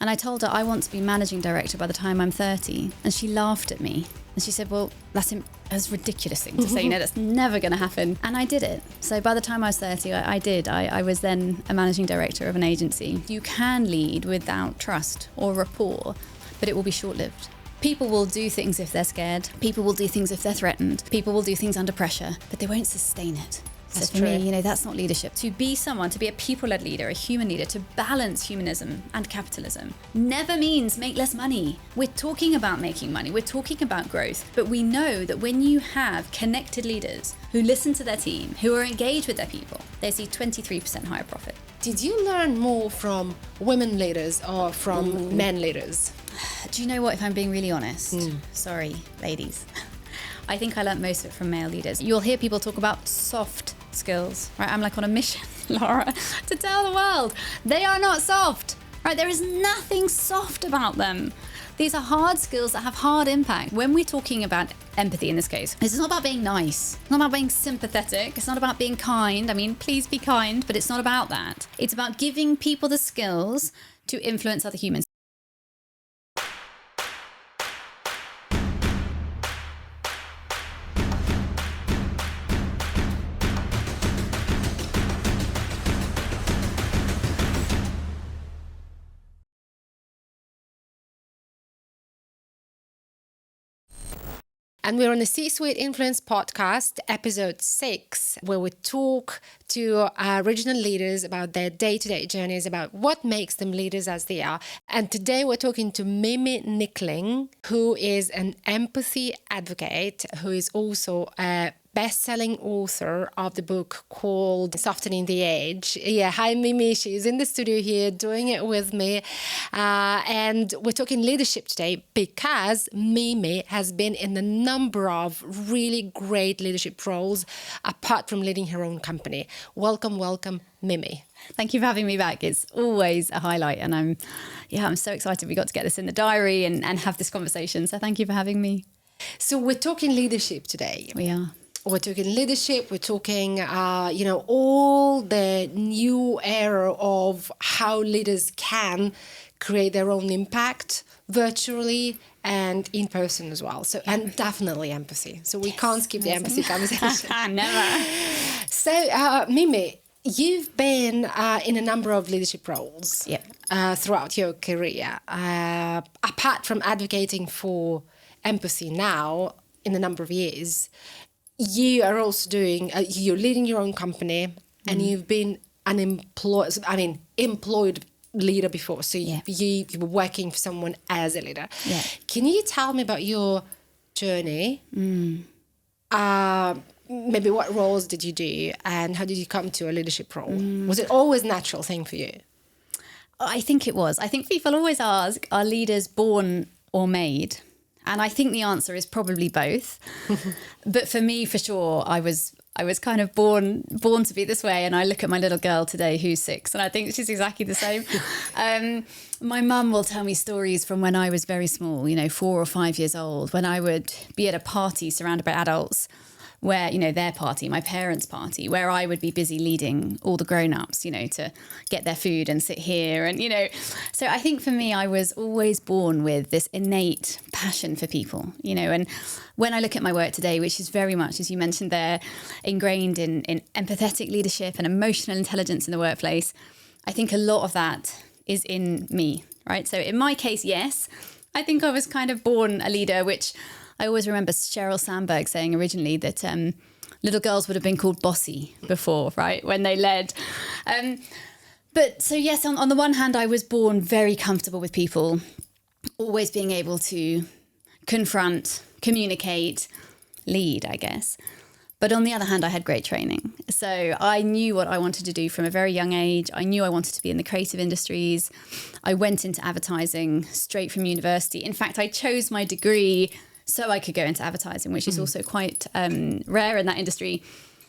And I told her I want to be managing director by the time I'm 30. And she laughed at me. And she said, well, that's a ridiculous thing to say. That's never going to happen. And I did it. So by the time I was 30, I did. I was then a managing director of an agency. You can lead without trust or rapport, but it will be short-lived. People will do things if they're scared. People will do things if they're threatened. People will do things under pressure, but they won't sustain it. That's so for true. me, that's not leadership. To be someone, to be a people-led leader, a human leader, to balance humanism and capitalism never means make less money. We're talking about making money. We're talking about growth. But we know that when you have connected leaders who listen to their team, who are engaged with their people, they see 23% higher profit. Did you learn more from women leaders or from men leaders? Do you know what, if I'm being really honest? Sorry, ladies. I think I learned most of it from male leaders. You'll hear people talk about soft skills, right? I'm like on a mission, Lara, to tell the world they are not soft, right? There is nothing soft about them. These are hard skills that have hard impact. When we're talking about empathy in this case, this is not about being nice. It's not about being sympathetic. It's not about being kind. I mean, please be kind, but it's not about that. It's about giving people the skills to influence other humans. And we're on the C-Suite Influence podcast, episode 6, where we talk to regional leaders about their day-to-day journeys, about what makes them leaders as they are. And today we're talking to Mimi Nicklin, who is an empathy advocate, who is also a best-selling author of the book called Softening the Edge. Yeah, hi Mimi, she's in the studio here doing it with me. And we're talking leadership today because Mimi has been in a number of really great leadership roles apart from leading her own company. Welcome, Mimi. Thank you for having me back. It's always a highlight, and I'm so excited we got to get this in the diary and have this conversation. So thank you for having me. So we're talking leadership today. We are. We're talking leadership, we're talking, all the new era of how leaders can create their own impact virtually and in person as well. So, and definitely empathy. So we can't skip the empathy conversation. Never. So, Mimi, you've been in a number of leadership roles throughout your career. Apart from advocating for empathy now in a number of years, you are also doing, you're leading your own company and you've been an employed leader before. So you were working for someone as a leader. Yeah. Can you tell me about your journey? Maybe what roles did you do and how did you come to a leadership role? Was it always a natural thing for you? I think it was. I think people always ask, are leaders born or made? And I think the answer is probably both. But for me, for sure, I was kind of born to be this way. And I look at my little girl today who's 6, and I think she's exactly the same. My mum will tell me stories from when I was very small, 4 or 5 years old, when I would be at a party surrounded by adults where, their party, my parents' party, where I would be busy leading all the grown-ups, to get their food and sit here. And, so I think for me, I was always born with this innate passion for people, and when I look at my work today, which is very much, as you mentioned there, ingrained in empathetic leadership and emotional intelligence in the workplace, I think a lot of that is in me, right? So in my case, yes, I think I was kind of born a leader, which I always remember Sheryl Sandberg saying originally that little girls would have been called bossy before, right, when they led. But so, yes, on the one hand, I was born very comfortable with people, always being able to confront, communicate, lead, I guess. But on the other hand, I had great training. So I knew what I wanted to do from a very young age. I knew I wanted to be in the creative industries. I went into advertising straight from university. In fact, I chose my degree so I could go into advertising, which is also quite rare in that industry.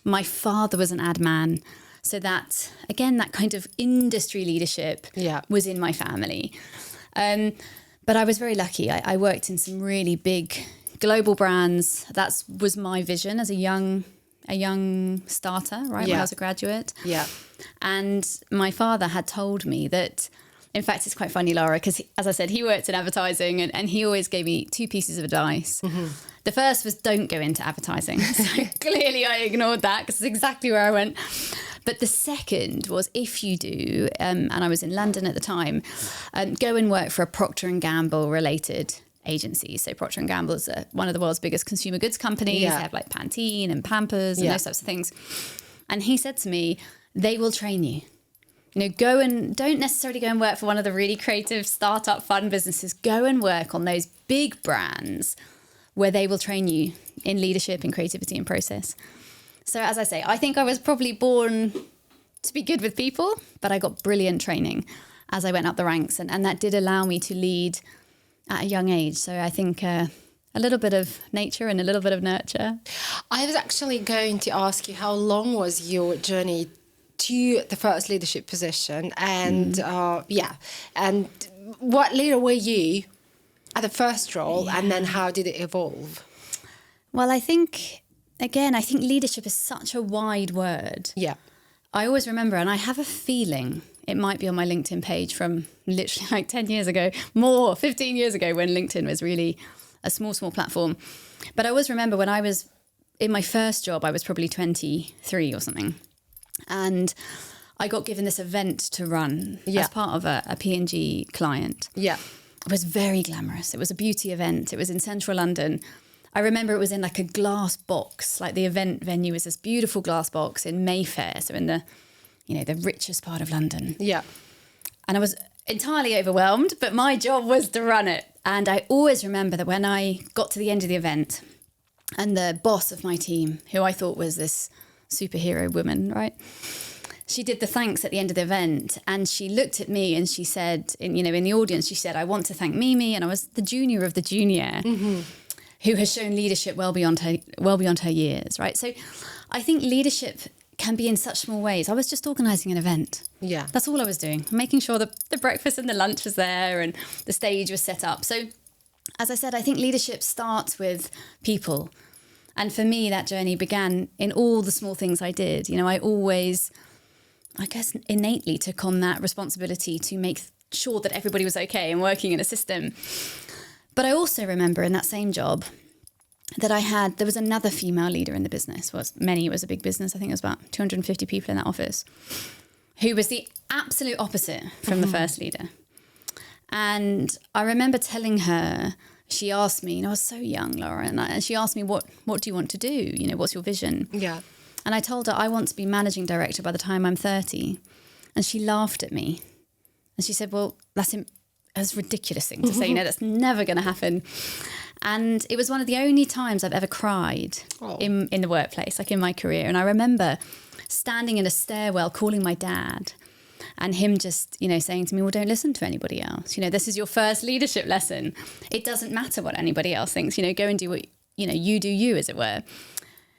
My father was an ad man. So that, again, that kind of industry leadership was in my family. But I was very lucky. I worked in some really big global brands. That was my vision as a young starter, right, when I was a graduate. Yeah. And my father had told me that In fact, it's quite funny, Lara, because as I said, he worked in advertising and he always gave me two pieces of advice. The first was don't go into advertising. So clearly I ignored that because it's exactly where I went. But the second was if you do, and I was in London at the time, go and work for a Procter & Gamble related agency. So Procter & Gamble is one of the world's biggest consumer goods companies. They have like Pantene and Pampers and those types of things. And he said to me, they will train you. You know, don't necessarily go and work for one of the really creative startup fun businesses. Go and work on those big brands where they will train you in leadership and creativity and process. So as I say, I think I was probably born to be good with people, but I got brilliant training as I went up the ranks. And that did allow me to lead at a young age. So I think a little bit of nature and a little bit of nurture. I was actually going to ask you, how long was your journey to the first leadership position? And and what leader were you at the first role, and then how did it evolve? Well, I think leadership is such a wide word. Yeah. I always remember, and I have a feeling it might be on my LinkedIn page from literally like 10 years ago, 15 years ago, when LinkedIn was really a small platform. But I always remember when I was in my first job, I was probably 23 or something. And I got given this event to run as part of a P&G client. Yeah. It was very glamorous. It was a beauty event. It was in central London. I remember it was in like a glass box, like the event venue was this beautiful glass box in Mayfair. So in the richest part of London. Yeah. And I was entirely overwhelmed, but my job was to run it. And I always remember that when I got to the end of the event and the boss of my team, who I thought was this superhero woman, right? She did the thanks at the end of the event, and she looked at me and she said, in the audience, she said, I want to thank Mimi. And I was the junior of the junior who has shown leadership well beyond her years, right? So I think leadership can be in such small ways. I was just organising an event. Yeah. That's all I was doing, making sure that the breakfast and the lunch was there and the stage was set up. So as I said, I think leadership starts with people. And for me, that journey began in all the small things I did. I always, innately took on that responsibility to make sure that everybody was okay and working in a system. But I also remember in that same job that there was another female leader in the business. It was a big business. I think it was about 250 people in that office, who was the absolute opposite from the first leader. And I remember telling her, she asked me, I was so young, Lara, and she asked me, what do you want to do? What's your vision? Yeah. And I told her, I want to be managing director by the time I'm 30. And she laughed at me. And she said, well, that's a ridiculous thing to say. That's never going to happen. And it was one of the only times I've ever cried in the workplace, like in my career. And I remember standing in a stairwell calling my dad, and him just, saying to me, well, don't listen to anybody else. This is your first leadership lesson. It doesn't matter what anybody else thinks. Go and do what, you do you, as it were.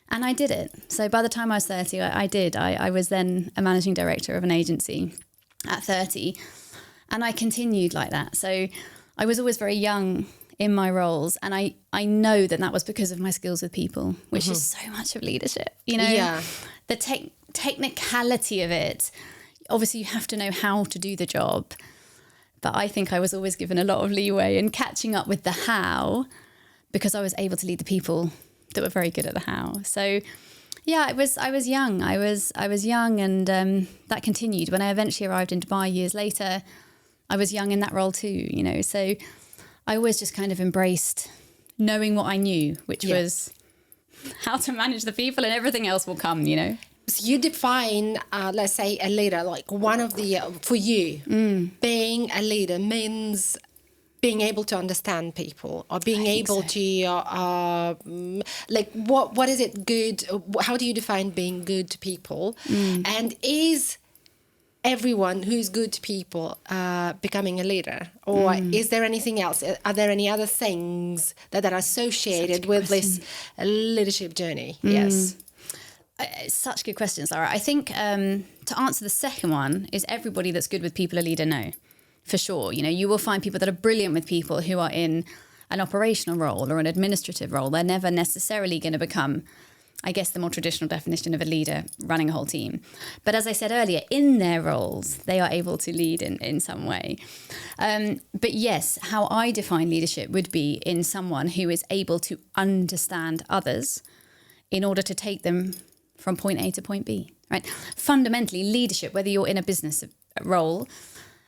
And I did it. So by the time I was 30, I did. I was then a managing director of an agency at 30. And I continued like that. So I was always very young in my roles. And I know that was because of my skills with people, which is so much of leadership. The technicality of it. Obviously, you have to know how to do the job. But I think I was always given a lot of leeway in catching up with the how, because I was able to lead the people that were very good at the how. So, yeah, I was young. I was young, and that continued. When I eventually arrived in Dubai years later, I was young in that role too, So I always just kind of embraced knowing what I knew, which was how to manage the people, and everything else will come, So you define, let's say, a leader, like one of the, for you, being a leader means being able to understand people, or being able to, what is it good? How do you define being good to people? And is everyone who's good to people becoming a leader? Or is there anything else? Are there any other things that are associated with this leadership journey? Yes. Such good questions, Lara. I think to answer the second one, is everybody that's good with people a leader? No, for sure. You will find people that are brilliant with people who are in an operational role or an administrative role. They're never necessarily going to become I guess, the more traditional definition of a leader running a whole team. But as I said earlier, in their roles, they are able to lead in some way. But yes, how I define leadership would be in someone who is able to understand others in order to take them from point A to point B, right? Fundamentally, leadership, whether you're in a business role,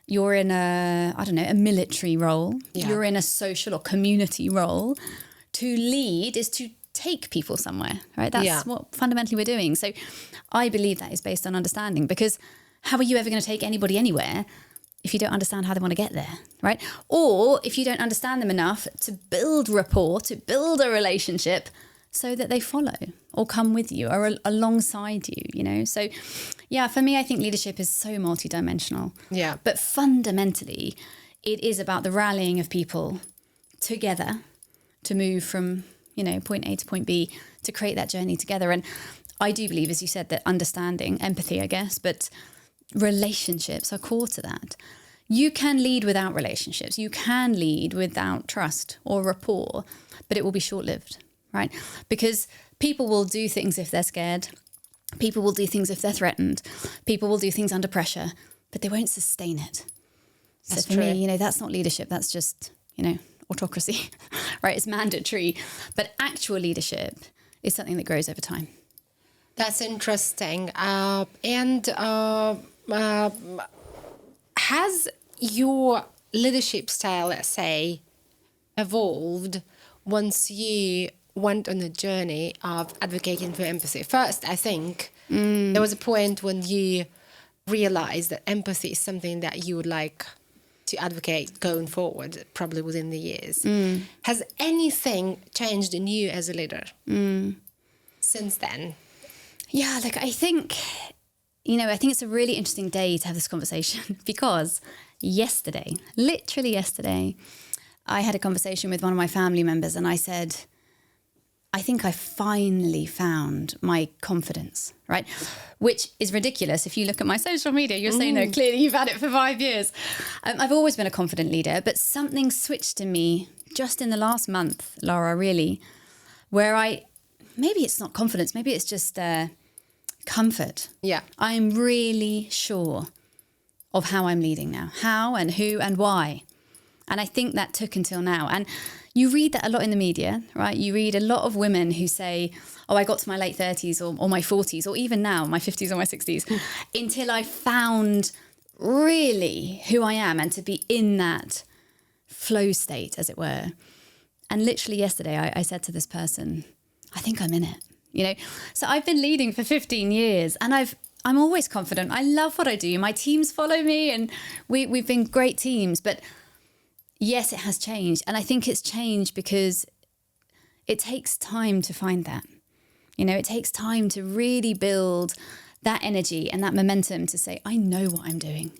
you're in a military role, you're in a social or community role, to lead is to take people somewhere, right? That's what fundamentally we're doing. So I believe that is based on understanding, because how are you ever going to take anybody anywhere if you don't understand how they want to get there, right? Or if you don't understand them enough to build rapport, to build a relationship so that they follow or come with you or alongside you, you know? So yeah, for me, I think leadership is so multidimensional. Yeah. But fundamentally, it is about the rallying of people together to move from, you know, point A to point B, to create that journey together. And I do believe, as you said, that understanding, empathy, I guess, but relationships are core to that. You can lead without relationships. You can lead without trust or rapport, but it will be short-lived, right? Because people will do things if they're scared. People will do things if they're threatened. People will do things under pressure, but they won't sustain it. That's so for true. me, you know, that's not leadership. That's just, you know, autocracy, right? It's mandatory. But actual leadership is something that grows over time. That's interesting. Has your leadership style, let's say, evolved once you went on a journey of advocating for empathy? First, I think there was a point when you realized that empathy is something that you would like to advocate going forward, probably within the years. Has anything changed in you as a leader since then? Yeah, like I think, you know, I think it's a really interesting day to have this conversation because yesterday, literally yesterday, I had a conversation with one of my family members and I said, I think I finally found my confidence, right? Which is ridiculous. If you look at my social media, you're saying, no, clearly you've had it for 5 years. I've always been a confident leader, but something switched in me just in the last month, Lara, really, where maybe it's not confidence, maybe it's just comfort. Yeah. I'm really sure of how I'm leading now, how and who and why. And I think that took until now. And you read that a lot in the media, right? You read a lot of women who say, oh, I got to my late 30s or my 40s, or even now, my 50s or my 60s, until I found really who I am and to be in that flow state, as it were. And literally yesterday, I said to this person, I think I'm in it, you know? So I've been leading for 15 years and I'm always confident. I love what I do. My teams follow me and we've been great teams, but yes, it has changed. And I think it's changed because it takes time to find that. You know, it takes time to really build that energy and that momentum to say, I know what I'm doing,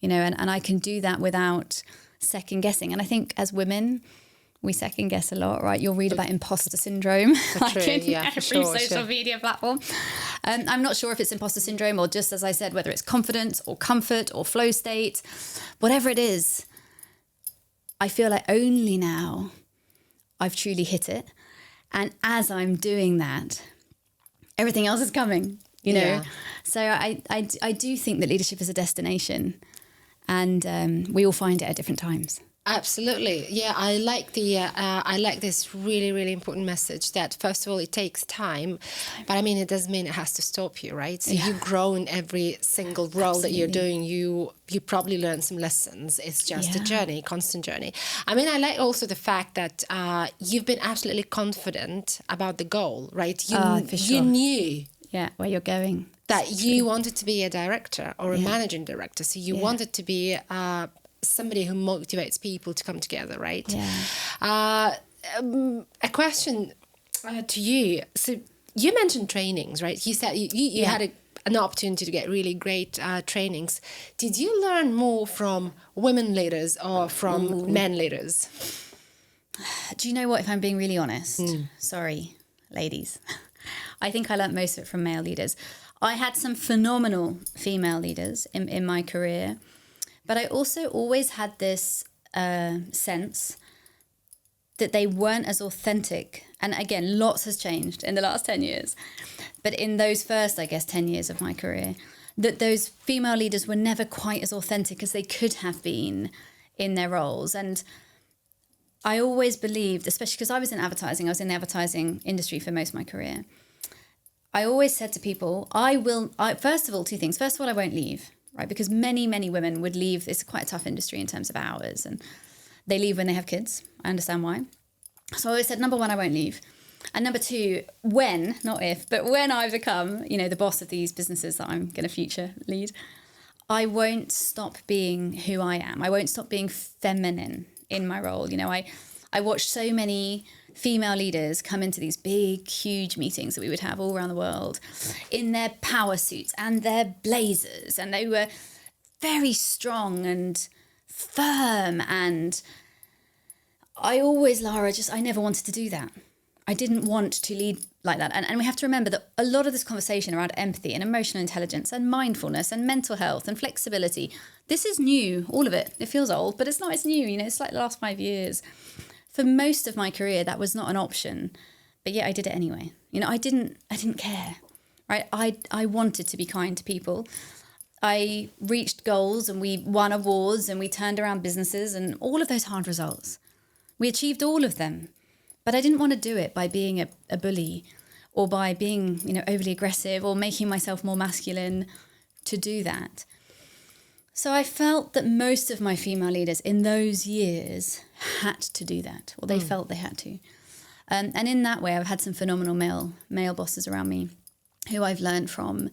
you know, and I can do that without second guessing. And I think as women, we second guess a lot, right? You'll read about imposter syndrome like in every social media platform. I'm not sure if it's imposter syndrome or just, as I said, whether it's confidence or comfort or flow state, whatever it is. I feel like only now I've truly hit it. And as I'm doing that, everything else is coming, you know? Yeah. So I do think that leadership is a destination and we all find it at different times. Absolutely. Yeah, I like this really, really important message that, first of all, it takes time, but I mean, it doesn't mean it has to stop you, right? So you grow in every single role that you're doing. You probably learn some lessons. It's just a journey, constant journey. I mean, I like also the fact that you've been absolutely confident about the goal, right? You knew where you're going. That you wanted to be a director or a managing director. So you wanted to be somebody who motivates people to come together, right? Yeah. A question to you. So you mentioned trainings, right? You said you had an opportunity to get really great trainings. Did you learn more from women leaders or from men leaders? Do you know what, if I'm being really honest, sorry, ladies, I think I learned most of it from male leaders. I had some phenomenal female leaders in my career, but I also always had this sense that they weren't as authentic. And again, lots has changed in the last 10 years. But in those first, I guess, 10 years of my career, that those female leaders were never quite as authentic as they could have been in their roles. And I always believed, especially because I was in advertising, I was in the advertising industry for most of my career. I always said to people, first of all, two things. First of all, I won't leave, right? Because many, many women would leave. It's quite a tough industry in terms of hours, and they leave when they have kids. I understand why. So I always said, number one, I won't leave. And number two, when, not if, but when I become, the boss of these businesses that I'm going to future lead, I won't stop being who I am. I won't stop being feminine in my role. I watched so many female leaders come into these big, huge meetings that we would have all around the world in their power suits and their blazers. And they were very strong and firm. And I always, Lara, I never wanted to do that. I didn't want to lead like that. And we have to remember that a lot of this conversation around empathy and emotional intelligence and mindfulness and mental health and flexibility, this is new, all of it. It feels old, but it's not, it's new. It's like the last 5 years. For most of my career, that was not an option, but yet I did it anyway. I didn't care, right? I wanted to be kind to people. I reached goals and we won awards and we turned around businesses and all of those hard results. We achieved all of them. But I didn't want to do it by being a bully or by being, overly aggressive or making myself more masculine to do that. So I felt that most of my female leaders in those years had to do that, or they felt they had to. And in that way, I've had some phenomenal male bosses around me who I've learned from.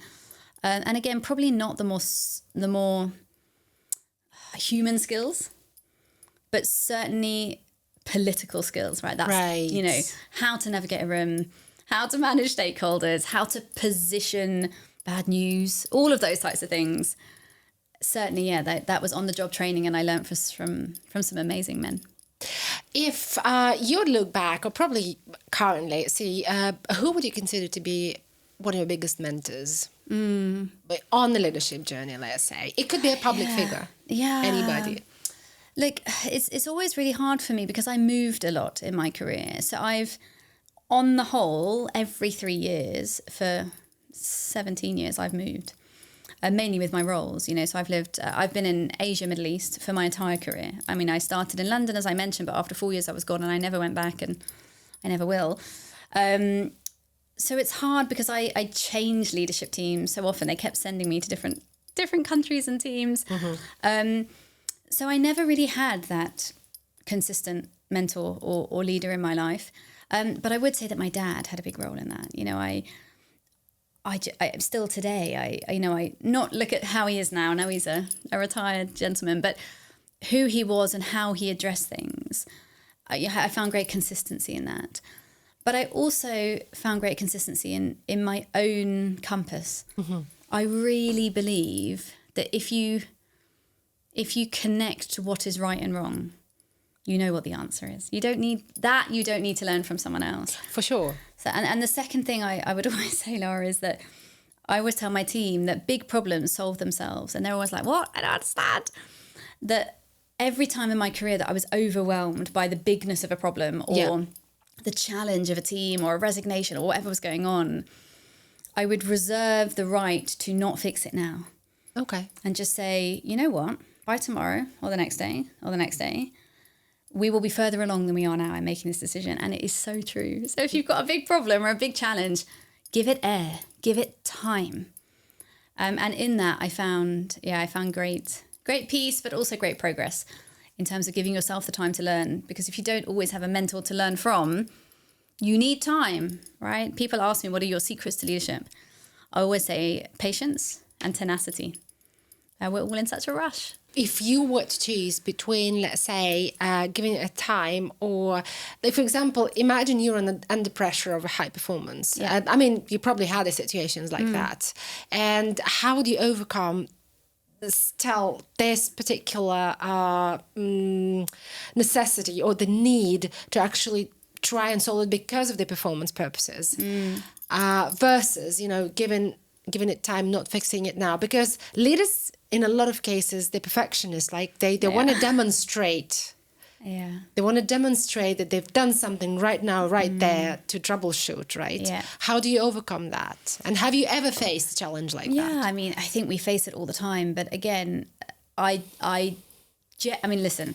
And again, probably not the more human skills, but certainly political skills, right? That's, right. How to navigate a room, how to manage stakeholders, how to position bad news, all of those types of things. Certainly, yeah, that was on the job training, and I learned from some amazing men. If you look back, or probably currently, who would you consider to be one of your biggest mentors on the leadership journey, let's say? It could be a public figure. Yeah. Anybody. Look, it's always really hard for me because I moved a lot in my career. So I've, on the whole, every 3 years for 17 years, I've moved, mainly with my roles. So I've been in Asia, Middle East for my entire career. I mean, I started in London, as I mentioned, but after 4 years I was gone and I never went back, and I never will. So it's hard because I changed leadership teams so often. They kept sending me to different countries and teams. So I never really had that consistent mentor or leader in my life. But I would say that my dad had a big role in that. I still today, I not look at how he is now. Now he's a retired gentleman, but who he was and how he addressed things. I found great consistency in that. But I also found great consistency in my own compass. I really believe that if you connect to what is right and wrong, you know what the answer is. You don't need to learn from someone else. For sure. So, and the second thing I would always say, Lara, is that I always tell my team that big problems solve themselves. And they're always like, what? I don't understand. That every time in my career that I was overwhelmed by the bigness of a problem or the challenge of a team or a resignation or whatever was going on, I would reserve the right to not fix it now. Okay. And just say, you know what? By tomorrow or the next day, we will be further along than we are now in making this decision. And it is so true. So if you've got a big problem or a big challenge, give it air, give it time. And in that, I found great peace, but also great progress in terms of giving yourself the time to learn. Because if you don't always have a mentor to learn from, you need time, right? People ask me, what are your secrets to leadership? I always say patience and tenacity. We're all in such a rush. If you were to choose between, let's say, giving it a time or, like, for example, imagine you're under pressure of a high performance. Yeah. I mean, you probably had situations like that. And how would you overcome this particular necessity or the need to actually try and solve it because of the performance purposes versus, giving it time, not fixing it now? Because leaders, in a lot of cases, they're perfectionists. Like they want to demonstrate Yeah. They want to demonstrate that they've done something right now, right there to troubleshoot, right? Yeah. How do you overcome that? And have you ever faced a challenge like that? Yeah, I mean, I think we face it all the time. But again, I mean, listen,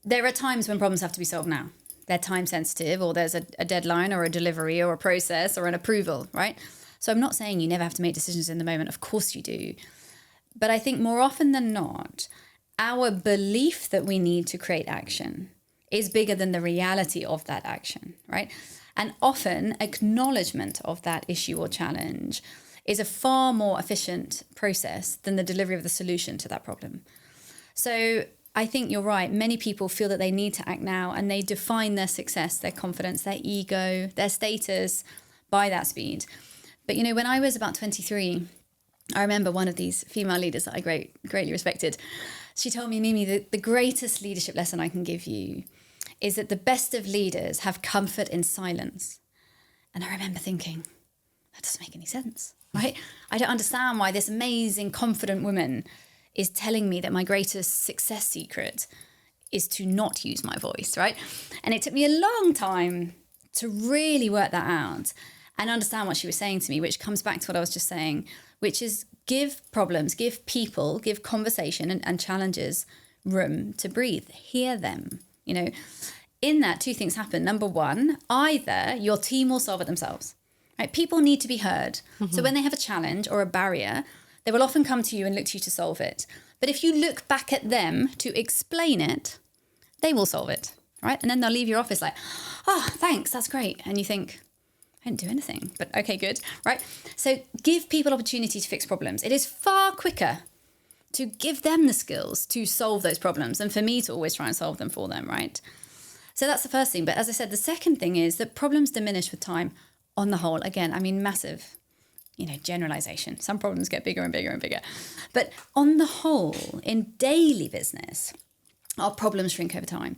there are times when problems have to be solved now. They're time sensitive, or there's a deadline or a delivery or a process or an approval, right? So I'm not saying you never have to make decisions in the moment. Of course you do. But I think more often than not, our belief that we need to create action is bigger than the reality of that action, right? And often acknowledgement of that issue or challenge is a far more efficient process than the delivery of the solution to that problem. So I think you're right. Many people feel that they need to act now, and they define their success, their confidence, their ego, their status by that speed. But, you know, when I was about 23, I remember one of these female leaders that I greatly respected. She told me, Mimi, the greatest leadership lesson I can give you is that the best of leaders have comfort in silence. And I remember thinking, that doesn't make any sense, right? I don't understand why this amazing, confident woman is telling me that my greatest success secret is to not use my voice, right? And it took me a long time to really work that out and understand what she was saying to me, which comes back to what I was just saying, which is give problems, give people, give conversation and challenges room to breathe, hear them. You know, in that, two things happen. Number one, either your team will solve it themselves, right? People need to be heard. So when they have a challenge or a barrier, they will often come to you and look to you to solve it. But if you look back at them to explain it, they will solve it, right? And then they'll leave your office like, oh, thanks, that's great. And you think, I didn't do anything, but okay, good, right? So give people opportunity to fix problems. It is far quicker to give them the skills to solve those problems than for me to always try and solve them for them, right? So that's the first thing. But as I said, the second thing is that problems diminish with time on the whole. Again, I mean, massive, you know, generalization. Some problems get bigger and bigger and bigger. But on the whole, in daily business, our problems shrink over time.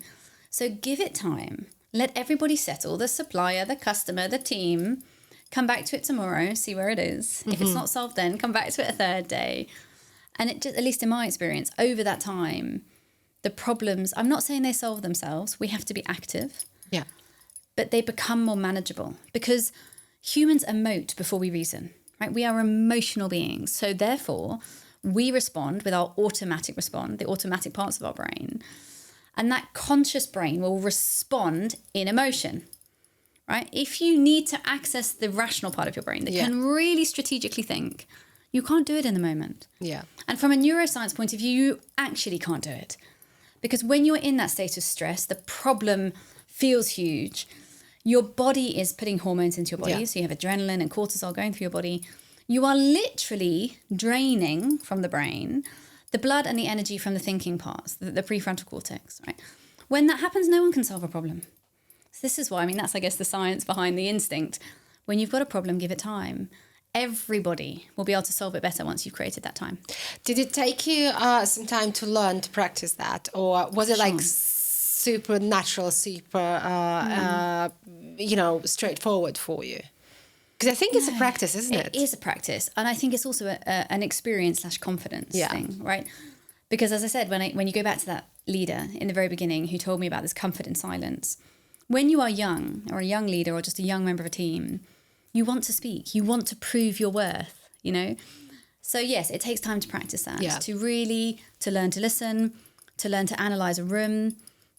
So give it time. Let everybody settle, the supplier, the customer, the team. Come back to it tomorrow, see where it is. If it's not solved then, come back to it a third day. And it just, at least in my experience, over that time, the problems, I'm not saying they solve themselves. We have to be active. Yeah. But they become more manageable because humans emote before we reason, right? We are emotional beings. So therefore, we respond with our automatic response, the automatic parts of our brain. And that conscious brain will respond in emotion, right? If you need to access the rational part of your brain that can really strategically think, you can't do it in the moment. Yeah. And from a neuroscience point of view, you actually can't do it. Because when you're in that state of stress, the problem feels huge. Your body is putting hormones into your body. So you have adrenaline and cortisol going through your body. You are literally draining from the brain the blood and the energy from the thinking parts, the prefrontal cortex, right? When that happens, no one can solve a problem. So this is why, I mean, that's, I guess, the science behind the instinct. When you've got a problem, give it time. Everybody will be able to solve it better once you've created that time. Did it take you some time to learn to practice that? Or was it like super natural, super, straightforward for you? Because I think it's a practice, isn't it? It is a practice. And I think it's also an experience/confidence thing, right? Because as I said, when you go back to that leader in the very beginning who told me about this comfort in silence, when you are young or a young leader or just a young member of a team, you want to speak, you want to prove your worth, you know? So yes, it takes time to practice that, to learn to listen, to learn to analyze a room,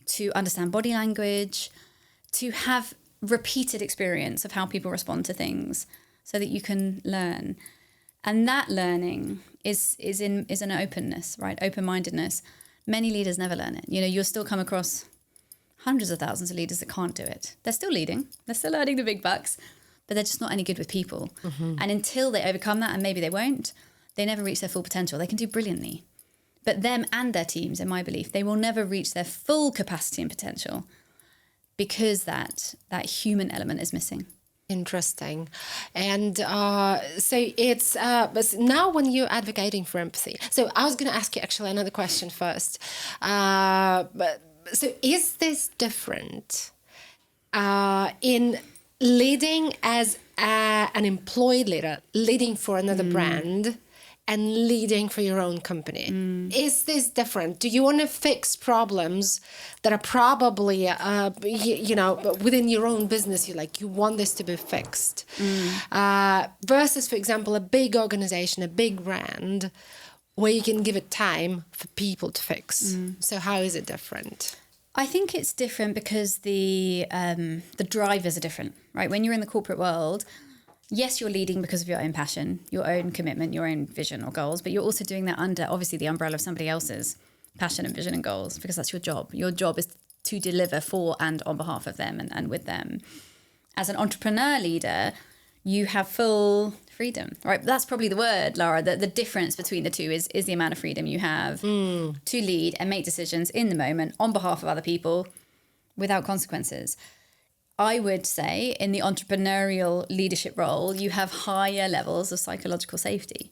to understand body language, to have repeated experience of how people respond to things so that you can learn. And that learning is an openness, right? Open-mindedness. Many leaders never learn it. You know, you'll still come across hundreds of thousands of leaders that can't do it. They're still leading. They're still earning the big bucks, but they're just not any good with people. And until they overcome that, and maybe they won't, they never reach their full potential. They can do brilliantly. But them and their teams, in my belief, they will never reach their full capacity and potential because that human element is missing. Interesting. And so it's, but now when you're advocating for empathy, so I was going to ask you actually another question first. So is this different in leading as an employed leader, leading for another brand, and leading for your own company. Is this different? Do you want to fix problems that are probably, within your own business, you want this to be fixed? Versus, for example, a big organization, a big brand, where you can give it time for people to fix. So how is it different? I think it's different because the drivers are different, right? When you're in the corporate world, yes, you're leading because of your own passion, your own commitment, your own vision or goals, but you're also doing that under, obviously, the umbrella of somebody else's passion and vision and goals, because that's your job. Your job is to deliver for and on behalf of them and with them. As an entrepreneur leader, you have full freedom, right? That's probably the word, Lara. The difference between the two is the amount of freedom you have to lead and make decisions in the moment on behalf of other people without consequences. I would say in the entrepreneurial leadership role, you have higher levels of psychological safety,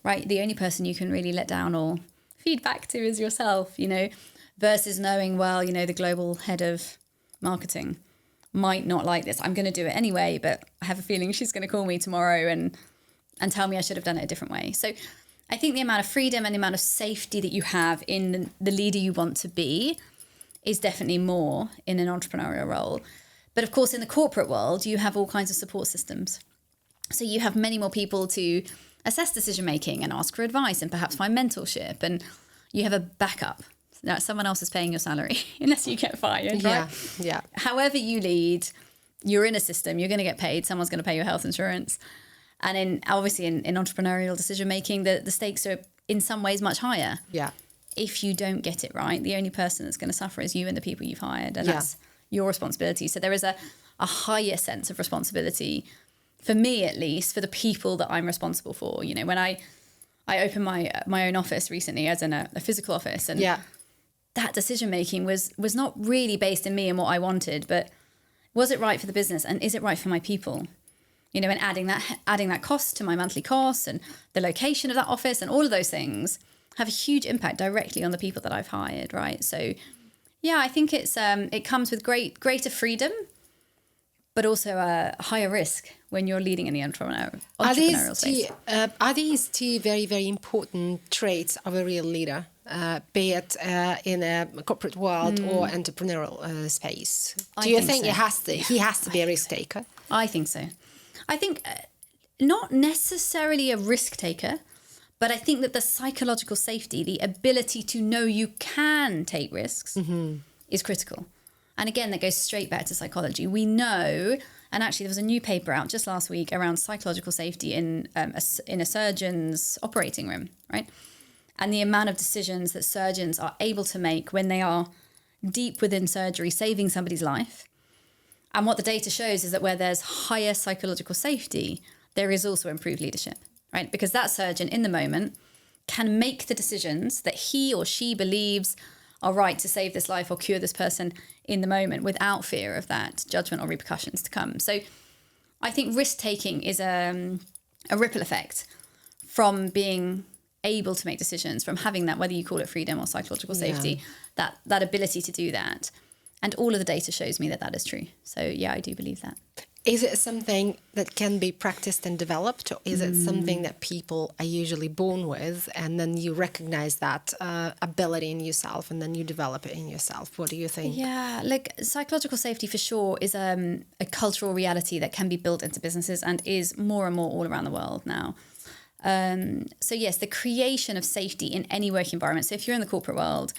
right? The only person you can really let down or feed back to is yourself, versus knowing, well, the global head of marketing might not like this. I'm going to do it anyway, but I have a feeling she's going to call me tomorrow and tell me I should have done it a different way. So I think the amount of freedom and the amount of safety that you have in the leader you want to be is definitely more in an entrepreneurial role. But of course, in the corporate world, you have all kinds of support systems. So you have many more people to assess decision-making and ask for advice and perhaps find mentorship. And you have a backup. Now, someone else is paying your salary unless you get fired, right? Yeah. However you lead, you're in a system, you're going to get paid. Someone's going to pay your health insurance. And in entrepreneurial decision-making, the stakes are in some ways much higher. Yeah. If you don't get it right, the only person that's going to suffer is you and the people you've hired. And that's your responsibility. So there is a higher sense of responsibility, for me at least, for the people that I'm responsible for. When I opened my own office recently, as in a physical office, and that decision making was not really based in me and what I wanted, but was it right for the business and is it right for my people? And adding that cost to my monthly costs and the location of that office and all of those things have a huge impact directly on the people that I've hired, right? So yeah, I think it comes with greater freedom, but also a higher risk when you're leading in the entrepreneurial space. Are these two very, very important traits of a real leader, be it in a corporate world or entrepreneurial space? Do you think so. He has to be a risk taker? I think so. I think not necessarily a risk taker, but I think that the psychological safety, the ability to know you can take risks is critical. And again, that goes straight back to psychology. We know, and actually there was a new paper out just last week around psychological safety in a surgeon's operating room, right? And the amount of decisions that surgeons are able to make when they are deep within surgery, saving somebody's life. And what the data shows is that where there's higher psychological safety, there is also improved leadership. Right? Because that surgeon in the moment can make the decisions that he or she believes are right to save this life or cure this person in the moment without fear of that judgment or repercussions to come. So I think risk-taking is a ripple effect from being able to make decisions, from having that, whether you call it freedom or psychological safety, that ability to do that. And all of the data shows me that is true. So yeah, I do believe that. Is it something that can be practiced and developed, or is it something that people are usually born with, and then you recognize that ability in yourself and then you develop it in yourself? What do you think? Yeah, psychological safety for sure is a cultural reality that can be built into businesses and is more and more all around the world now. So yes, the creation of safety in any work environment. So if you're in the corporate world,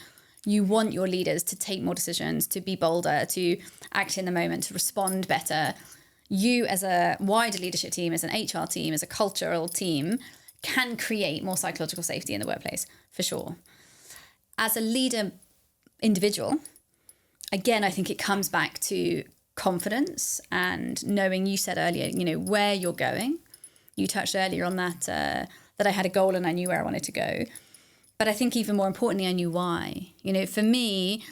you want your leaders to take more decisions, to be bolder, to act in the moment, to respond better. You as a wider leadership team, as an HR team, as a cultural team, can create more psychological safety in the workplace, for sure. As a leader individual, again, I think it comes back to confidence and knowing, you said earlier, where you're going. You touched earlier on that I had a goal and I knew where I wanted to go. But I think even more importantly, I knew why. For me,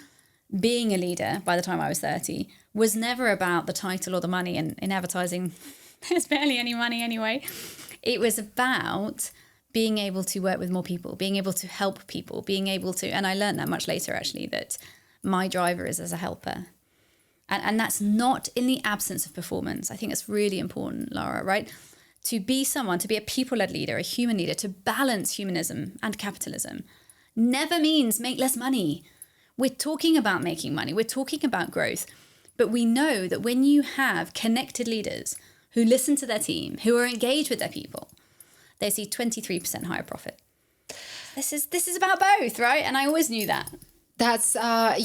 being a leader by the time I was 30 was never about the title or the money. And in advertising, there's barely any money anyway. It was about being able to work with more people, being able to help people, being able to, and I learned that much later actually, that my driver is as a helper. And that's not in the absence of performance. I think that's really important, Lara, right? to be someone, to be a people-led leader, a human leader, to balance humanism and capitalism never means make less money. We're talking about making money. We're talking about growth. But we know that when you have connected leaders who listen to their team, who are engaged with their people, they see 23% higher profit. This is about both, right? And I always knew that. That's that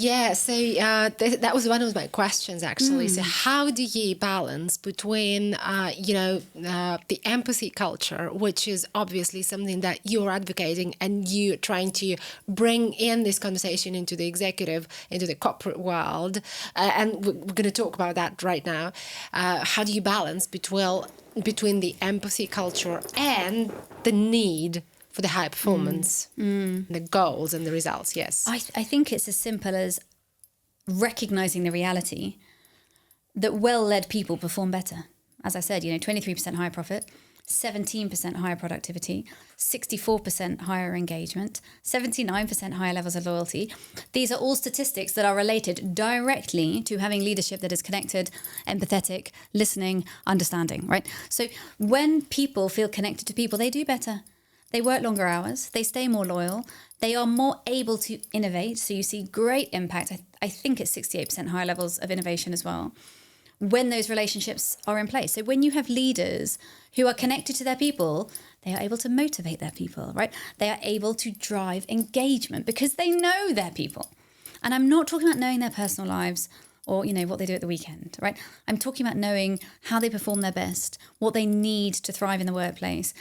was one of my questions actually. So how do you balance between the empathy culture, which is obviously something that you're advocating and you're trying to bring in this conversation into the executive, into the corporate world, and we're going to talk about that right now. How do you balance between the empathy culture and the need for the high performance, the goals and the results? Yes. I think it's as simple as recognizing the reality that well-led people perform better. As I said, 23% higher profit, 17% higher productivity, 64% higher engagement, 79% higher levels of loyalty. These are all statistics that are related directly to having leadership that is connected, empathetic, listening, understanding, right? So when people feel connected to people, they do better. They work longer hours, they stay more loyal, they are more able to innovate. So you see great impact. I think it's 68% higher levels of innovation as well, when those relationships are in place. So when you have leaders who are connected to their people, they are able to motivate their people, right? They are able to drive engagement because they know their people. And I'm not talking about knowing their personal lives or, what they do at the weekend, right? I'm talking about knowing how they perform their best, what they need to thrive in the workplace,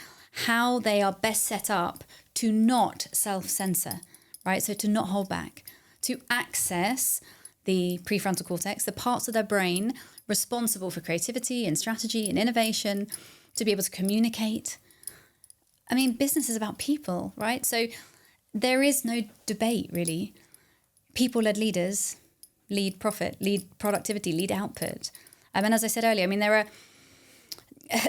how they are best set up to not self-censor, right? So to not hold back, to access the prefrontal cortex, the parts of their brain responsible for creativity and strategy and innovation, to be able to communicate. I mean, business is about people, right? So there is no debate, really. People-led leaders lead profit, lead productivity, lead output. And as I said earlier, I mean,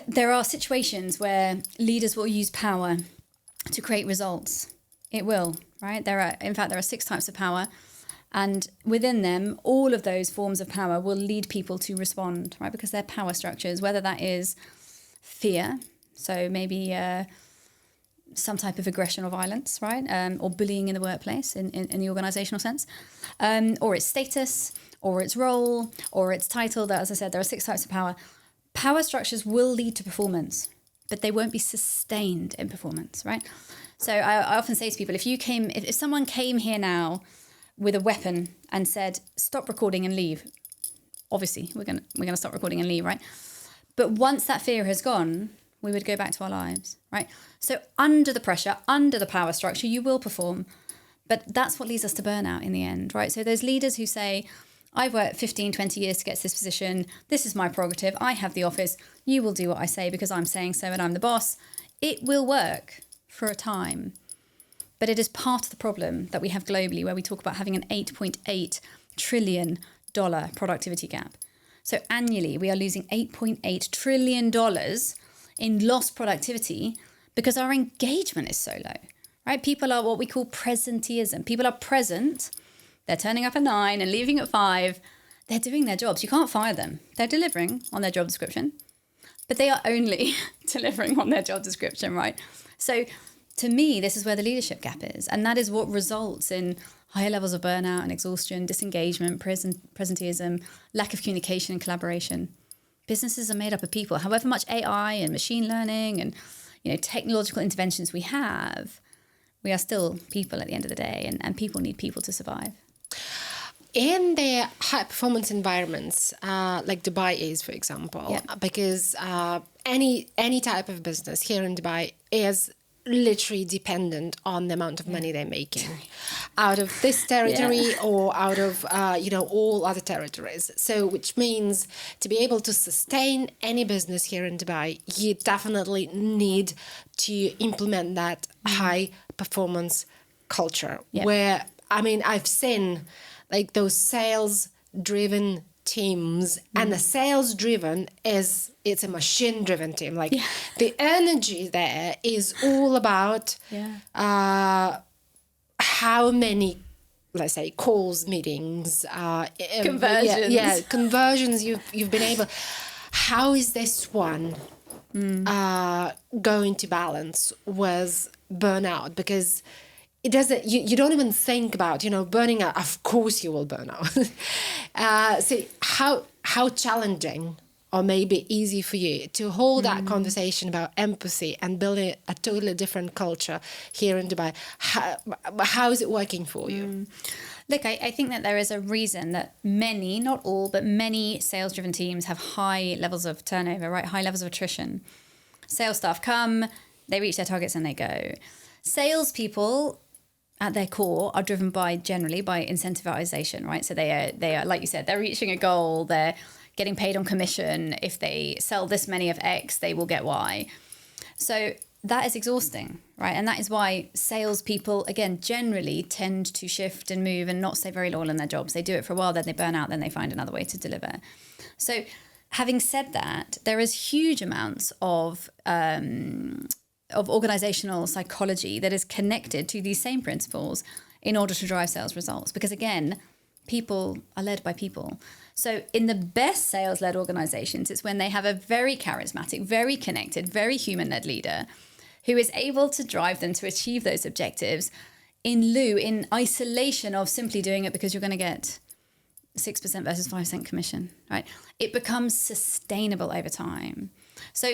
there are situations where leaders will use power to create results. It will, right? There are 6 types of power. And within them, all of those forms of power will lead people to respond, right? Because they're power structures, whether that is fear, so maybe some type of aggression or violence, right? Or bullying in the workplace in the organizational sense, or it's status, or it's role, or it's title. That, as I said, there are 6 types of power. Power structures will lead to performance, but they won't be sustained in performance, right? So I often say to people, if someone came here now with a weapon and said, stop recording and leave, obviously we're gonna stop recording and leave, right? But once that fear has gone, we would go back to our lives, right? So under the pressure, under the power structure, you will perform, but that's what leads us to burnout in the end, right? So those leaders who say, I've worked 15, 20 years to get to this position. This is my prerogative. I have the office. You will do what I say because I'm saying so and I'm the boss. It will work for a time. But it is part of the problem that we have globally, where we talk about having an $8.8 trillion productivity gap. So annually, we are losing $8.8 trillion in lost productivity because our engagement is so low, right? People are what we call presenteeism. People are present. They're turning up at 9 and leaving at 5. They're doing their jobs. You can't fire them. They're delivering on their job description, but they are only delivering on their job description, right? So to me, this is where the leadership gap is. And that is what results in higher levels of burnout and exhaustion, disengagement, presenteeism, lack of communication and collaboration. Businesses are made up of people. However much AI and machine learning and technological interventions we have, we are still people at the end of the day, and people need people to survive. In the high performance environments, like Dubai is, for example, because any type of business here in Dubai is literally dependent on the amount of money they're making out of this territory or out of all other territories. So which means to be able to sustain any business here in Dubai, you definitely need to implement that high performance culture where, I mean, I've seen like those sales driven teams, and the sales driven it's a machine driven team. Like the energy there is all about how many, let's say, calls, meetings, conversions. Conversions you've been able. How is this one go into balance with burnout, because it doesn't, you don't even think about, burning out. Of course you will burn out. So how challenging or maybe easy for you to hold that conversation about empathy and building a totally different culture here in Dubai? How is it working for you? Look, I think that there is a reason that many, not all, but many sales-driven teams have high levels of turnover, right? High levels of attrition. Sales staff come, they reach their targets and they go. Salespeople at their core are driven generally by incentivization, right? So they are, like you said, they're reaching a goal, they're getting paid on commission. If they sell this many of X, they will get Y. So that is exhausting, right? And that is why salespeople, again, generally tend to shift and move and not stay very loyal in their jobs. They do it for a while, then they burn out, then they find another way to deliver. So having said that, there is huge amounts of organizational psychology that is connected to these same principles in order to drive sales results. Because again, people are led by people. So in the best sales-led organizations, it's when they have a very charismatic, very connected, very human-led leader who is able to drive them to achieve those objectives in isolation of simply doing it because you're going to get 6% versus 5% commission, right? It becomes sustainable over time. So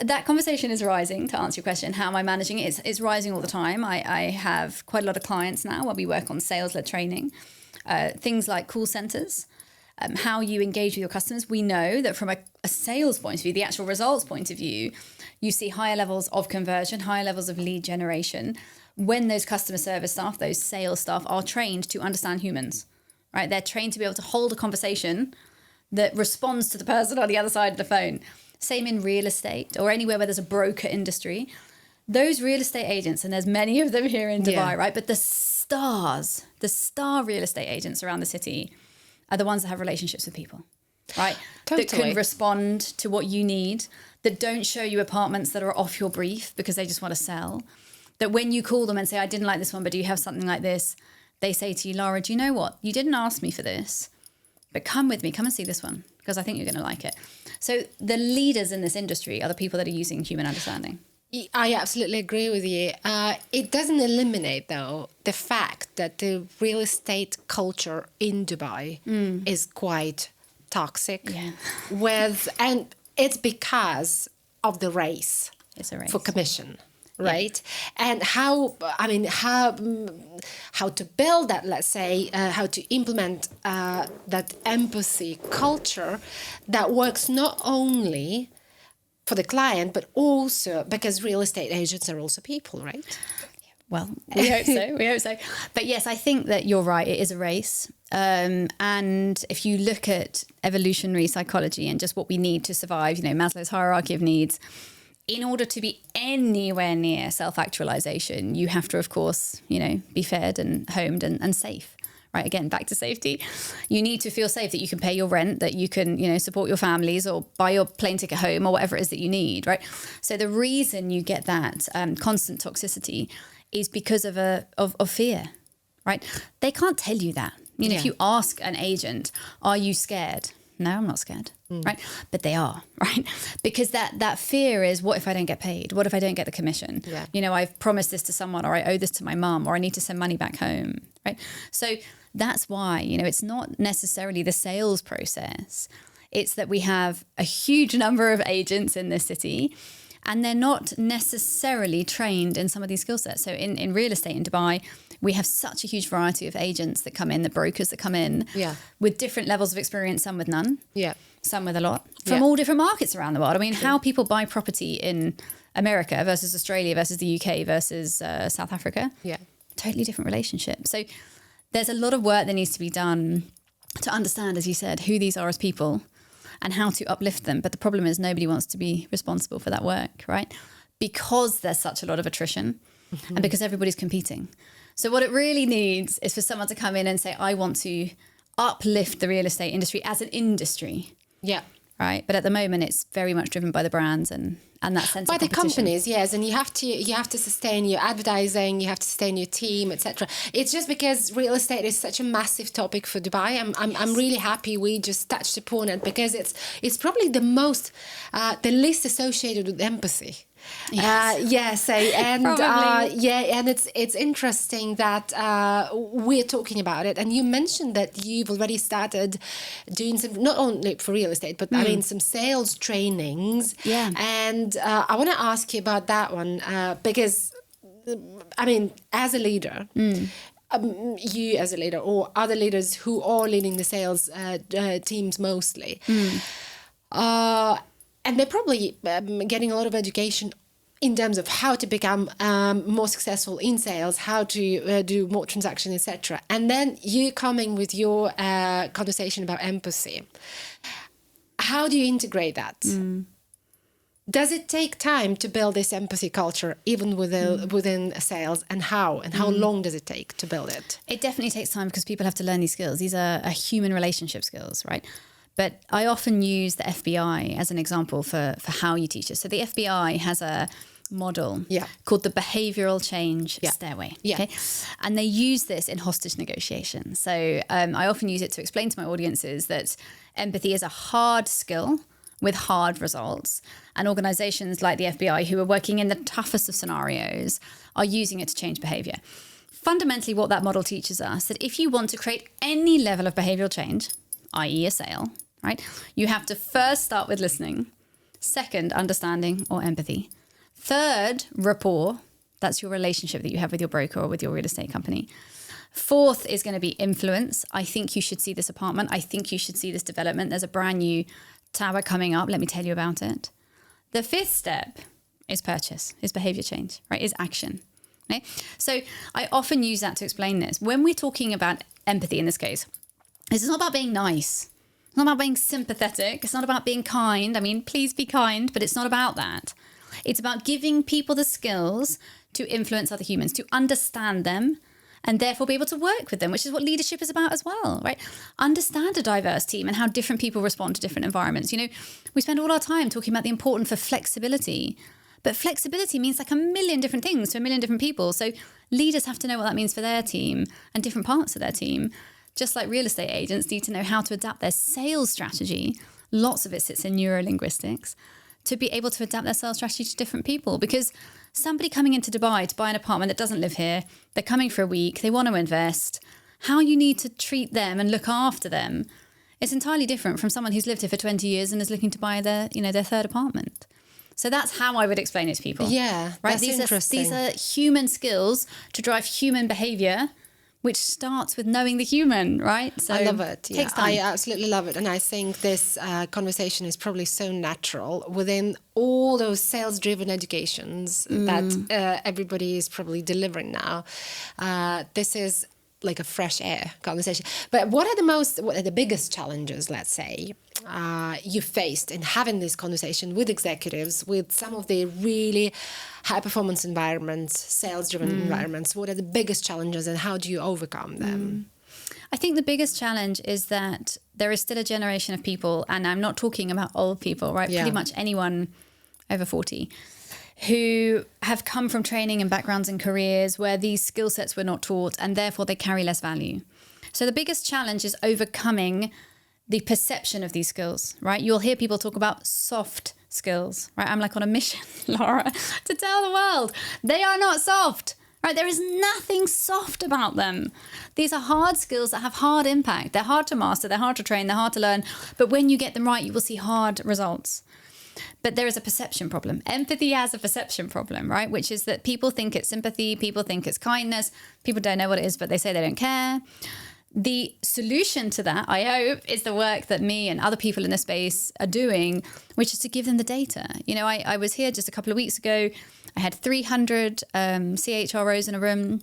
that conversation is rising. To answer your question, how am I managing it? It's rising all the time. I have quite a lot of clients now where we work on sales-led training, things like call centers, how you engage with your customers. We know that from a sales point of view, the actual results point of view, you see higher levels of conversion, higher levels of lead generation when those customer service staff, those sales staff are trained to understand humans, right? They're trained to be able to hold a conversation that responds to the person on the other side of the phone. Same in real estate or anywhere where there's a broker industry. Those real estate agents, and there's many of them here in Dubai, right? But the star real estate agents around the city are the ones that have relationships with people, right? Totally. That can respond to what you need, that don't show you apartments that are off your brief because they just want to sell. That when you call them and say, I didn't like this one, but do you have something like this? They say to you, Lara, do you know what? You didn't ask me for this, but come with me, come and see this one because I think you're going to like it. So the leaders in this industry are the people that are using human understanding. I absolutely agree with you. It doesn't eliminate, though, the fact that the real estate culture in Dubai is quite toxic. Yeah. And it's because of the race. It's a race. For commission, right? Yeah. And how to build that, let's say, how to implement that empathy culture that works not only for the client, but also because real estate agents are also people, right? Well, we hope so. We hope so. But yes, I think that you're right. It is a race. And if you look at evolutionary psychology and just what we need to survive, Maslow's hierarchy of needs, in order to be anywhere near self-actualization, you have to, of course, be fed and homed and safe. Right, again, back to safety. You need to feel safe that you can pay your rent, that you can, support your families or buy your plane ticket home or whatever it is that you need, right? So the reason you get that constant toxicity is because of fear, right? They can't tell you that. If you ask an agent, are you scared? No, I'm not scared, right? But they are, right? Because that fear is, what if I don't get paid? What if I don't get the commission? Yeah. I've promised this to someone, or I owe this to my mum, or I need to send money back home, right? So that's why, it's not necessarily the sales process. It's that we have a huge number of agents in this city, and they're not necessarily trained in some of these skill sets. So in real estate in Dubai, we have such a huge variety of agents that come in, the brokers that come in with different levels of experience, some with none, some with a lot, from all different markets around the world. I mean, how people buy property in America versus Australia versus the UK versus South Africa, totally different relationship. So there's a lot of work that needs to be done to understand, as you said, who these are as people and how to uplift them. But the problem is nobody wants to be responsible for that work, right? Because there's such a lot of attrition and because everybody's competing. So what it really needs is for someone to come in and say, I want to uplift the real estate industry as an industry. Yeah. right? But at the moment, it's very much driven by the brands and that sense By of the competition. companies, yes, and you have to sustain your advertising, you have to sustain your team, etc. It's just because real estate is such a massive topic for Dubai. I'm really happy we just touched upon it, because it's probably the least associated with empathy. Yes. And Probably. and it's interesting that we're talking about it. And you mentioned that you've already started doing some, not only for real estate, but I mean some sales trainings. Yeah. And I want to ask you about that one, because I mean, as a leader. You as a leader, or other leaders who are leading the sales teams mostly, and they're probably getting a lot of education in terms of how to become more successful in sales, how to do more transactions, etc. And then you coming with your conversation about empathy. How do you integrate that? Does it take time to build this empathy culture, even within sales, and how long does it take to build it? It definitely takes time, because people have to learn these skills. These are human relationship skills, right? But I often use the FBI as an example for how you teach it. So the FBI has a model called the behavioral change stairway. Yeah. Okay? And they use this in hostage negotiation. So I often use it to explain to my audiences that empathy is a hard skill with hard results. And organizations like the FBI, who are working in the toughest of scenarios, are using it to change behavior. Fundamentally, what that model teaches us, that if you want to create any level of behavioral change, i.e. a sale, right, you have to first start with listening. Second, understanding or empathy. Third, rapport. That's your relationship that you have with your broker or with your real estate company. Fourth is going to be influence. I think you should see this apartment. I think you should see this development. There's a brand new tower coming up. Let me tell you about it. The fifth step is purchase, is behavior change, right? Is action. Okay? So I often use that to explain this. When we're talking about empathy in this case, this is not about being nice. It's not about being sympathetic. It's not about being kind. I mean, please be kind, but it's not about that. It's about giving people the skills to influence other humans, to understand them, and therefore be able to work with them, which is what leadership is about as well, right? Understand a diverse team and how different people respond to different environments. You know, we spend all our time talking about the importance of flexibility, but flexibility means like a million different things to a million different people. So leaders have to know what that means for their team and different parts of their team. Just like real estate agents need to know how to adapt their sales strategy. Lots of it sits in neurolinguistics, to be able to adapt their sales strategy to different people. Because somebody coming into Dubai to buy an apartment that doesn't live here, they're coming for a week, they want to invest, how you need to treat them and look after them, it's entirely different from someone who's lived here for 20 years and is looking to buy their third apartment. So that's how I would explain it to people. Yeah, right. That's interesting. These are human skills to drive human behavior, which starts with knowing the human, right? So I love it. Yeah, takes time. I absolutely love it. And I think this conversation is probably so natural within all those sales-driven educations that everybody is probably delivering now. This is like a fresh air conversation. But what are the biggest challenges, let's say, you faced in having this conversation with executives, with some of the really high performance environments, sales driven environments? What are the biggest challenges and how do you overcome them? I think the biggest challenge is that there is still a generation of people, and I'm not talking about old people, right? Yeah. Pretty much anyone over 40, who have come from training and backgrounds and careers where these skill sets were not taught, and therefore they carry less value. So the biggest challenge is overcoming the perception of these skills, right? You'll hear people talk about soft skills, right? I'm like on a mission, Lara, to tell the world they are not soft, right? There is nothing soft about them. These are hard skills that have hard impact. They're hard to master, they're hard to train, they're hard to learn. But when you get them right, you will see hard results. But there is a perception problem. Empathy has a perception problem, right? Which is that people think it's sympathy, people think it's kindness, people don't know what it is, but they say they don't care. The solution to that, I hope, is the work that me and other people in this space are doing, which is to give them the data. You know, I was here just a couple of weeks ago. I had 300 CHROs in a room,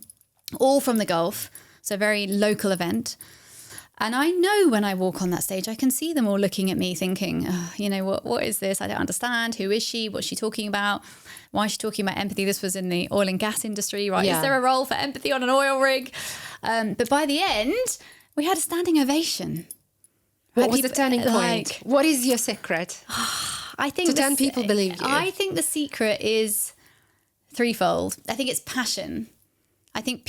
all from the Gulf, so a very local event. And I know when I walk on that stage, I can see them all looking at me thinking, oh, you know, what is this? I don't understand. Who is she? What's she talking about? Why is she talking about empathy? This was in the oil and gas industry, right? Yeah. Is there a role for empathy on an oil rig? But by the end, we had a standing ovation, What was the turning point? What is your secret? I think to turn people believe you. I think the secret is threefold. I think it's passion. I think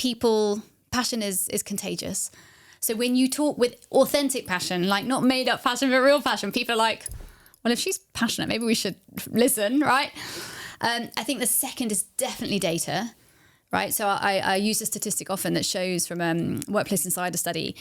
passion is contagious. So when you talk with authentic passion, like not made up passion, but real passion, people are like, well, if she's passionate, maybe we should listen, right? I think the second is definitely data, right? So I use a statistic often that shows from Workplace Insider study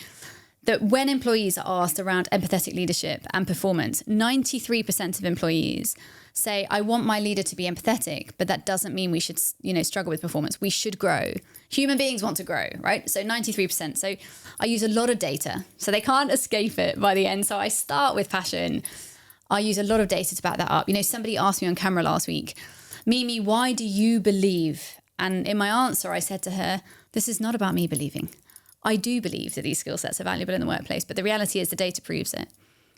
that when employees are asked around empathetic leadership and performance, 93% of employees say, I want my leader to be empathetic, but that doesn't mean we should, struggle with performance. We should grow. Human beings want to grow, right? So 93%. So I use a lot of data. So they can't escape it by the end. So I start with passion. I use a lot of data to back that up. Somebody asked me on camera last week, Mimi, why do you believe? And in my answer, I said to her, this is not about me believing. I do believe that these skill sets are valuable in the workplace, but the reality is the data proves it.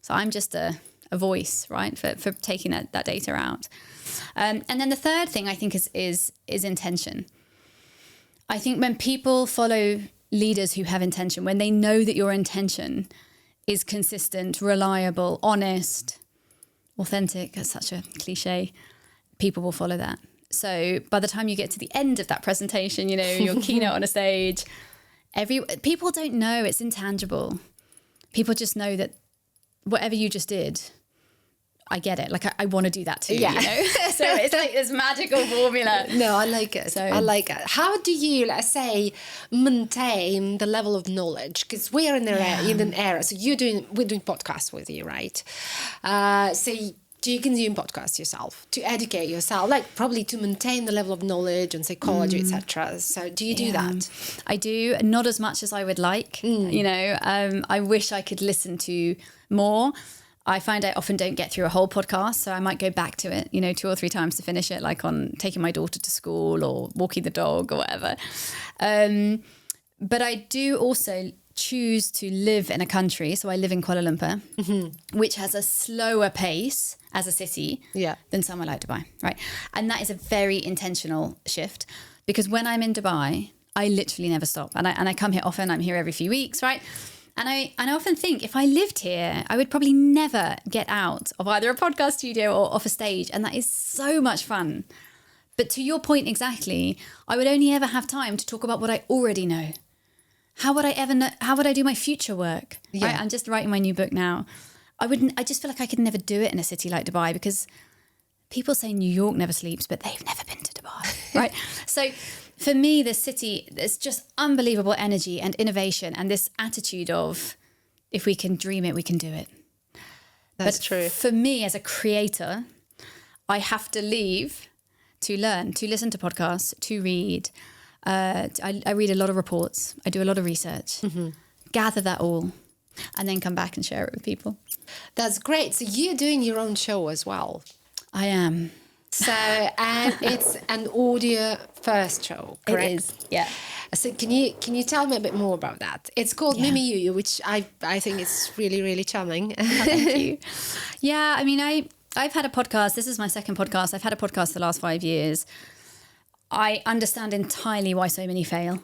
So I'm just a voice, right, for taking that data out. And then the third thing I think is intention. I think when people follow leaders who have intention, when they know that your intention is consistent, reliable, honest, authentic, that's such a cliche, people will follow that. So by the time you get to the end of that presentation, your keynote on a stage, people don't know, it's intangible. People just know that whatever you just did, I get it. Like I want to do that too. Yeah. So it's like this magical formula. No, I like it. I like it. How do you, let's say, maintain the level of knowledge? Because we are in an era. So we're doing podcasts with you, right? So you consume podcasts yourself to educate yourself, like probably to maintain the level of knowledge and psychology, etc. So do you do that? I do, not as much as I would like. I wish I could listen to more. I find I often don't get through a whole podcast, so I might go back to it, 2 or 3 times to finish it, like on taking my daughter to school or walking the dog or whatever. But I do also choose to live in a country. So I live in Kuala Lumpur, which has a slower pace as a city than somewhere like Dubai, right? And that is a very intentional shift because when I'm in Dubai, I literally never stop. And I come here often. I'm here every few weeks, right? And I often think if I lived here, I would probably never get out of either a podcast studio or off a stage. And that is so much fun. But to your point exactly, I would only ever have time to talk about what I already know. How would I ever know? How would I do my future work? Yeah. Right? I'm just writing my new book now. I just feel like I could never do it in a city like Dubai because people say New York never sleeps, but they've never been to Dubai, right? So for me, the city, there's just unbelievable energy and innovation and this attitude of if we can dream it, we can do it. That's true. For me as a creator, I have to leave to learn, to listen to podcasts, to read. I read a lot of reports. I do a lot of research, gather that all, and then come back and share it with people. That's great. So you're doing your own show as well. I am. So, and it's an audio first show, correct? It is, yeah. So can you tell me a bit more about that? It's called Mimi You, which I think is really, really charming. Thank you. Yeah, I mean, I've had a podcast. This is my second podcast. I've had a podcast the last 5 years. I understand entirely why so many fail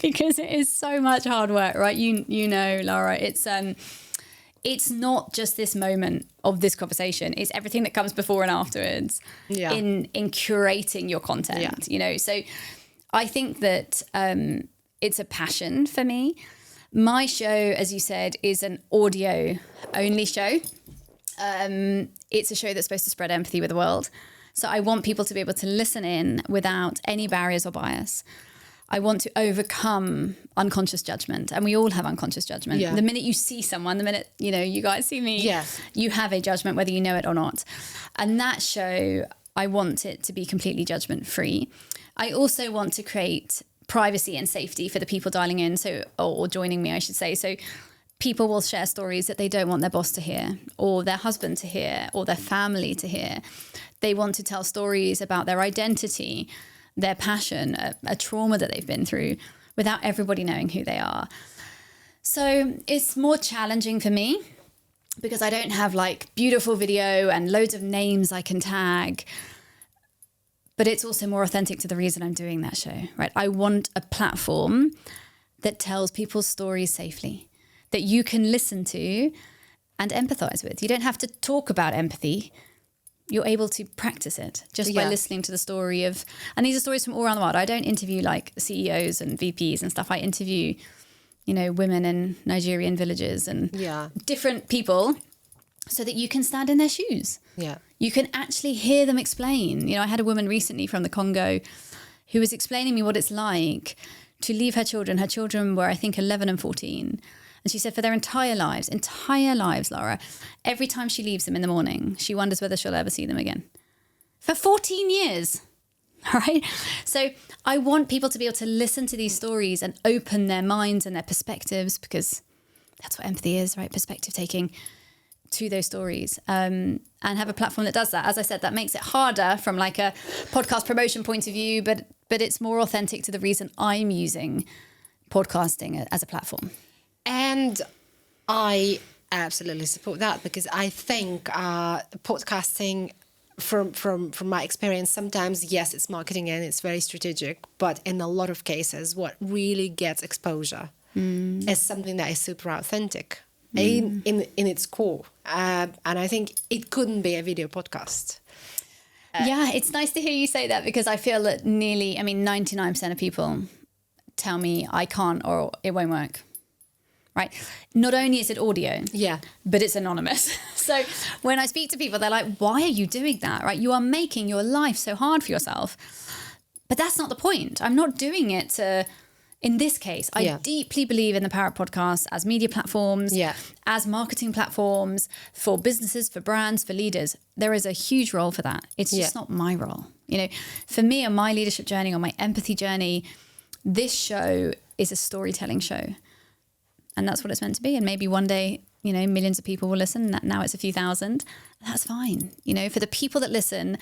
because it is so much hard work, right? You know, Lara, it's not just this moment of this conversation. It's everything that comes before and afterwards in curating your content, So I think that it's a passion for me. My show, as you said, is an audio only show. It's a show that's supposed to spread empathy with the world. So I want people to be able to listen in without any barriers or bias. I want to overcome unconscious judgment. And we all have unconscious judgment. Yeah. The minute you see someone, the minute, you guys see me, you have a judgment, whether you know it or not. And that show, I want it to be completely judgment free. I also want to create privacy and safety for the people dialing in, or joining me, I should say. So people will share stories that they don't want their boss to hear, or their husband to hear, or their family to hear. They want to tell stories about their identity, their passion, a trauma that they've been through without everybody knowing who they are. So it's more challenging for me because I don't have like beautiful video and loads of names I can tag. But it's also more authentic to the reason I'm doing that show, right? I want a platform that tells people's stories safely, that you can listen to and empathize with. You don't have to talk about empathy. You're able to practice it just by listening to the story of, and these are stories from all around the world. I don't interview like CEOs and VPs and stuff. I interview, women in Nigerian villages and different people so that you can stand in their shoes. Yeah. You can actually hear them explain. I had a woman recently from the Congo who was explaining me what it's like to leave her children. Her children were, I think, 11 and 14. And she said for their entire lives, Lara, every time she leaves them in the morning, she wonders whether she'll ever see them again. For 14 years, all right? So I want people to be able to listen to these stories and open their minds and their perspectives, because that's what empathy is, right? Perspective taking to those stories, and have a platform that does that. As I said, that makes it harder from like a podcast promotion point of view, but it's more authentic to the reason I'm using podcasting as a platform. And I absolutely support that, because I think podcasting, from my experience, sometimes, yes, it's marketing and it's very strategic, but in a lot of cases, what really gets exposure is something that is super authentic in its core. And I think it couldn't be a video podcast. Yeah, it's nice to hear you say that, because I feel that 99% of people tell me I can't or it won't work. Right. Not only is it audio, but it's anonymous. So when I speak to people, they're like, why are you doing that? Right. You are making your life so hard for yourself. But that's not the point. I'm not doing it to, in this case, I deeply believe in the power of podcasts as media platforms, as marketing platforms for businesses, for brands, for leaders. There is a huge role for that. It's just not my role. For me, on my leadership journey, on my empathy journey, this show is a storytelling show. And that's what it's meant to be. And maybe one day, millions of people will listen. Now it's a few thousand. That's fine. For the people that listen,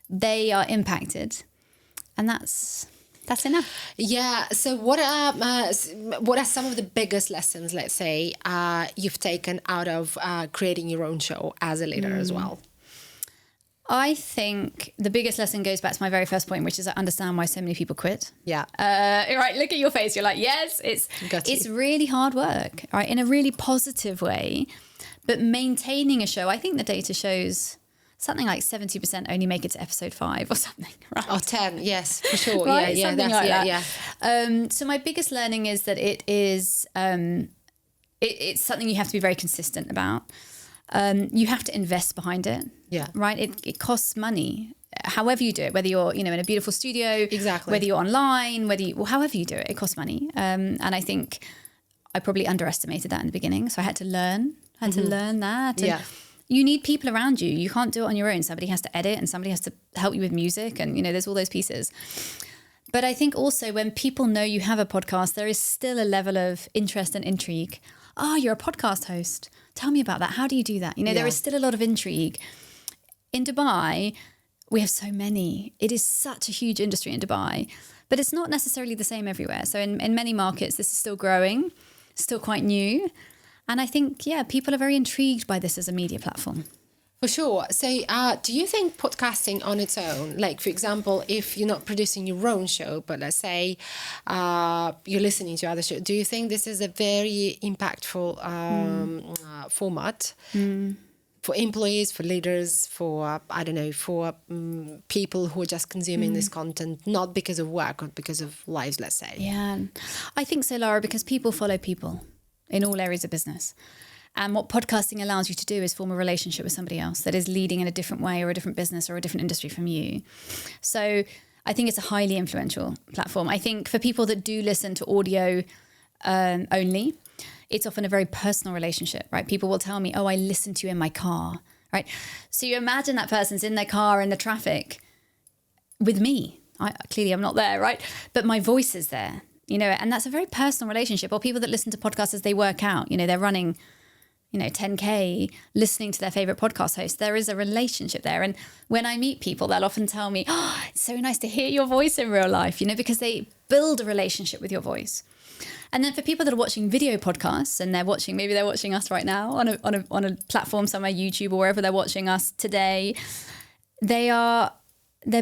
they are impacted. And that's enough. Yeah. So what are some of the biggest lessons, let's say, you've taken out of creating your own show as a leader as well? I think the biggest lesson goes back to my very first point, which is I understand why so many people quit. Yeah. Right. Look at your face. You're like, yes, it's really hard work, right? In a really positive way, but maintaining a show. I think the data shows something like 70% only make it to episode 5 or something, right? Or 10. Yes, for sure. Right? Yeah. Something like that. Yeah. So my biggest learning is that it is, it's something you have to be very consistent about. You have to invest behind it. Yeah. Right. It costs money. However you do it, whether you're, in a beautiful studio, whether you're online, however you do it, it costs money. And I think I probably underestimated that in the beginning. So I had to learn that. And you need people around you. You can't do it on your own. Somebody has to edit and somebody has to help you with music. And, there's all those pieces. But I think also when people know you have a podcast, there is still a level of interest and intrigue. Oh, you're a podcast host. Tell me about that. How do you do that? There is still a lot of intrigue. In Dubai, we have so many. It is such a huge industry in Dubai, but it's not necessarily the same everywhere. So in many markets, this is still growing, still quite new. And I think, people are very intrigued by this as a media platform. For sure. So do you think podcasting on its own, like, for example, if you're not producing your own show, but let's say you're listening to other shows, do you think this is a very impactful format for employees, for leaders, for, for people who are just consuming this content, not because of work or because of lives, let's say? Yeah, I think so, Lara, because people follow people in all areas of business. And what podcasting allows you to do is form a relationship with somebody else that is leading in a different way or a different business or a different industry from you. So I think it's a highly influential platform. I think for people that do listen to audio only, it's often a very personal relationship, right? People will tell me, oh, I listen to you in my car, right? So you imagine that person's in their car in the traffic with me. Clearly I'm not there, right? But my voice is there, and that's a very personal relationship. Or people that listen to podcasts as they work out, they're running 10K, listening to their favorite podcast host. There is a relationship there. And when I meet people, they'll often tell me, oh, it's so nice to hear your voice in real life, because they build a relationship with your voice. And then for people that are watching video podcasts and maybe they're watching us right now on a platform somewhere, YouTube or wherever they're watching us today, they're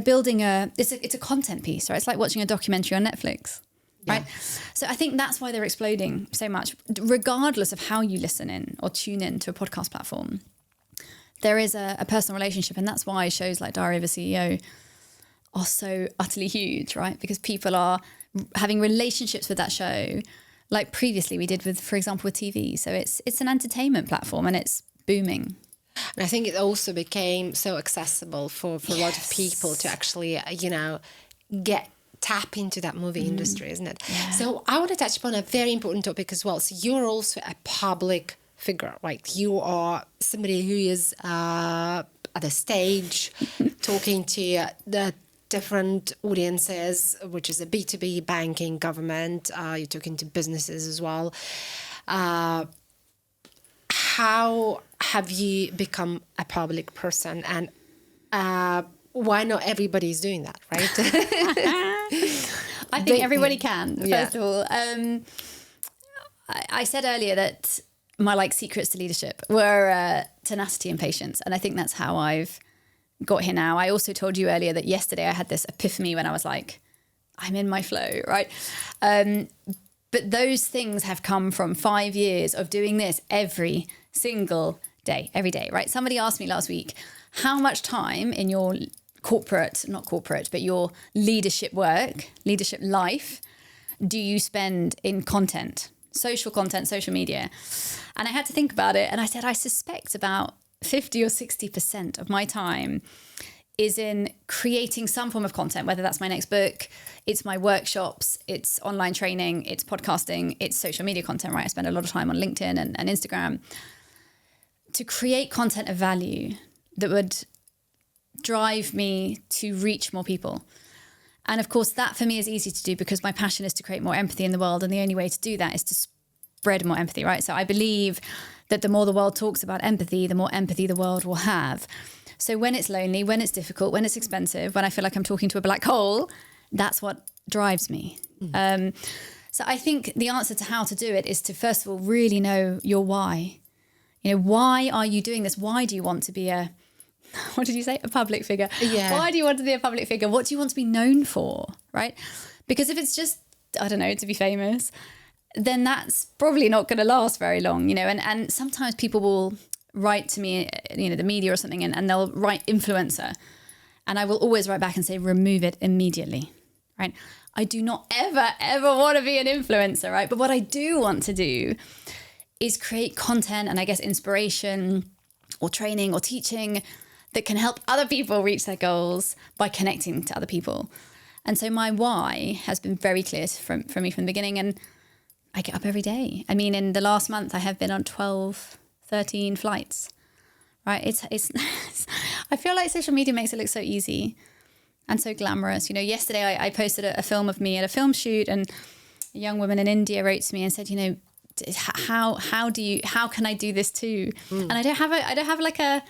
building it's a content piece, right? It's like watching a documentary on Netflix. right? So I think that's why they're exploding so much, regardless of how you listen in or tune in to a podcast platform. There is a personal relationship, and that's why shows like Diary of a CEO are so utterly huge, right? Because people are having relationships with that show, like previously we did with, for example, with TV. So it's an entertainment platform, and it's booming. And I think it also became so accessible for a lot of people to actually, tap into that movie industry, isn't it? Yeah. So I want to touch upon a very important topic as well. So you're also a public figure, right? You are somebody who is at the stage talking to the different audiences, which is a B2B, banking, government. You're talking to businesses as well. How have you become a public person, and why not everybody is doing that, right? I think everybody can, first Yeah. of all. I said earlier that my secrets to leadership were tenacity and patience. And I think that's how I've got here now. I also told you earlier that yesterday I had this epiphany when I was like, I'm in my flow, right? But those things have come from 5 years of doing this every single day, every day, right? Somebody asked me last week, how much time in your but your leadership work, leadership life, do you spend in content, social media? And I had to think about it. And I said, I suspect about 50 or 60% of my time is in creating some form of content, whether that's my next book, it's my workshops, it's online training, it's podcasting, it's social media content, right? I spend a lot of time on LinkedIn and Instagram to create content of value that would drive me to reach more people. And of course, that for me is easy to do because my passion is to create more empathy in the world. And the only way to do that is to spread more empathy, right? So I believe that the more the world talks about empathy, the more empathy the world will have. So when it's lonely, when it's difficult, when it's expensive, when I feel like I'm talking to a black hole, that's what drives me. So I think the answer to how to do it is to, first of all, really know your why. Why are you doing this? Why do you want to be a public figure? Yeah. Why do you want to be a public figure? What do you want to be known for, right? Because if it's just, I don't know, to be famous, then that's probably not going to last very long, and sometimes people will write to me, the media or something, and they'll write influencer. And I will always write back and say, remove it immediately, right? I do not ever want to be an influencer, right? But what I do want to do is create content and I guess inspiration or training or teaching that can help other people reach their goals by connecting to other people. And so my why has been very clear for me from the beginning. And I get up every day. I mean, in the last month, I have been on 12, 13 flights, right? It's I feel like social media makes it look so easy and so glamorous. Yesterday I posted a film of me at a film shoot, and a young woman in India wrote to me and said, how can I do this too? And I don't have like an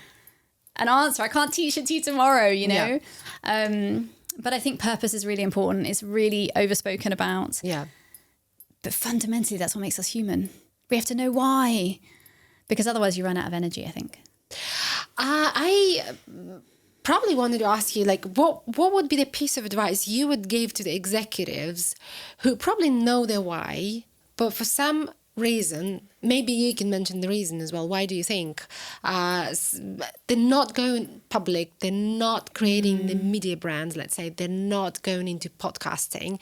answer. I can't teach it to you tomorrow, Yeah. But I think purpose is really important. It's really overspoken about. Yeah. But fundamentally, that's what makes us human. We have to know why, because otherwise you run out of energy, I think. I probably wanted to ask you, what would be the piece of advice you would give to the executives who probably know their why, but for some reason, maybe you can mention the reason as well. Why do you think they're not going public? They're not creating the media brands, let's say. They're not going into podcasting.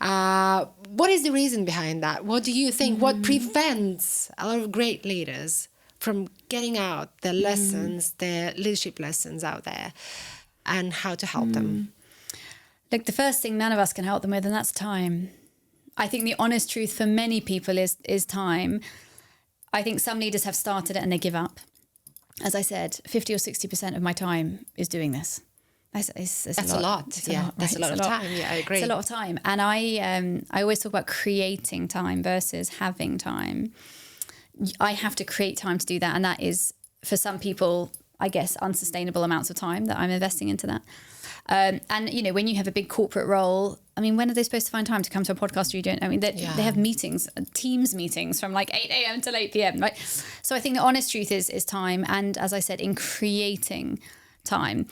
What is the reason behind that? What do you think? What prevents a lot of great leaders from getting out their lessons, their leadership lessons out there, and how to help them? Look, the first thing none of us can help them with, and that's time. I think the honest truth for many people is time. I think some leaders have started it and they give up. As I said, 50 or 60% of my time is doing this. That's a lot. It's Yeah, a lot, that's right? a lot It's of time. Yeah, I agree. It's a lot of time. And I always talk about creating time versus having time. I have to create time to do that. And that is, for some people, I guess, unsustainable amounts of time that I'm investing into that. And, when you have a big corporate role, I mean, when are they supposed to find time to come to a podcast studio? I mean, they have meetings, Teams meetings from 8 a.m. till 8 p.m., right? So I think the honest truth is time. And as I said, in creating time.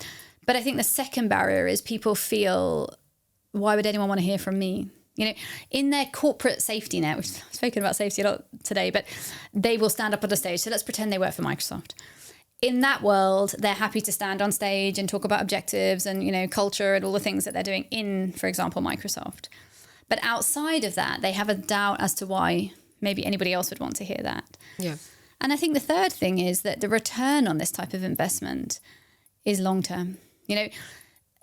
But I think the second barrier is people feel, why would anyone want to hear from me? In their corporate safety net, we've spoken about safety a lot today, but they will stand up on the stage. So let's pretend they work for Microsoft. In that world, they're happy to stand on stage and talk about objectives and, culture and all the things that they're doing in, for example, Microsoft. But outside of that, they have a doubt as to why maybe anybody else would want to hear that. Yeah. And I think the third thing is that the return on this type of investment is long-term.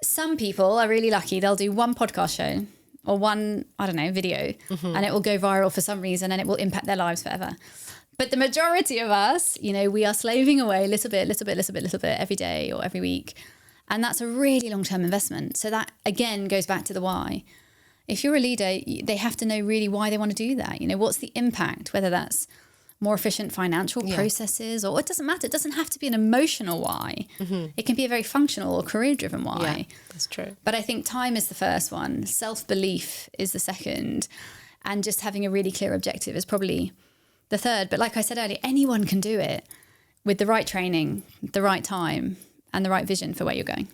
Some people are really lucky. They'll do one podcast show or one, video, and it will go viral for some reason and it will impact their lives forever. But the majority of us, we are slaving away a little bit every day or every week. And that's a really long-term investment. So that, again, goes back to the why. If you're a leader, they have to know really why they want to do that. What's the impact, whether that's more efficient financial processes, or it doesn't matter. It doesn't have to be an emotional why. It can be a very functional or career-driven why. Yeah, that's true. But I think time is the first one. Self-belief is the second. And just having a really clear objective is probably the third. But like I said earlier, anyone can do it with the right training, the right time, and the right vision for where you're going.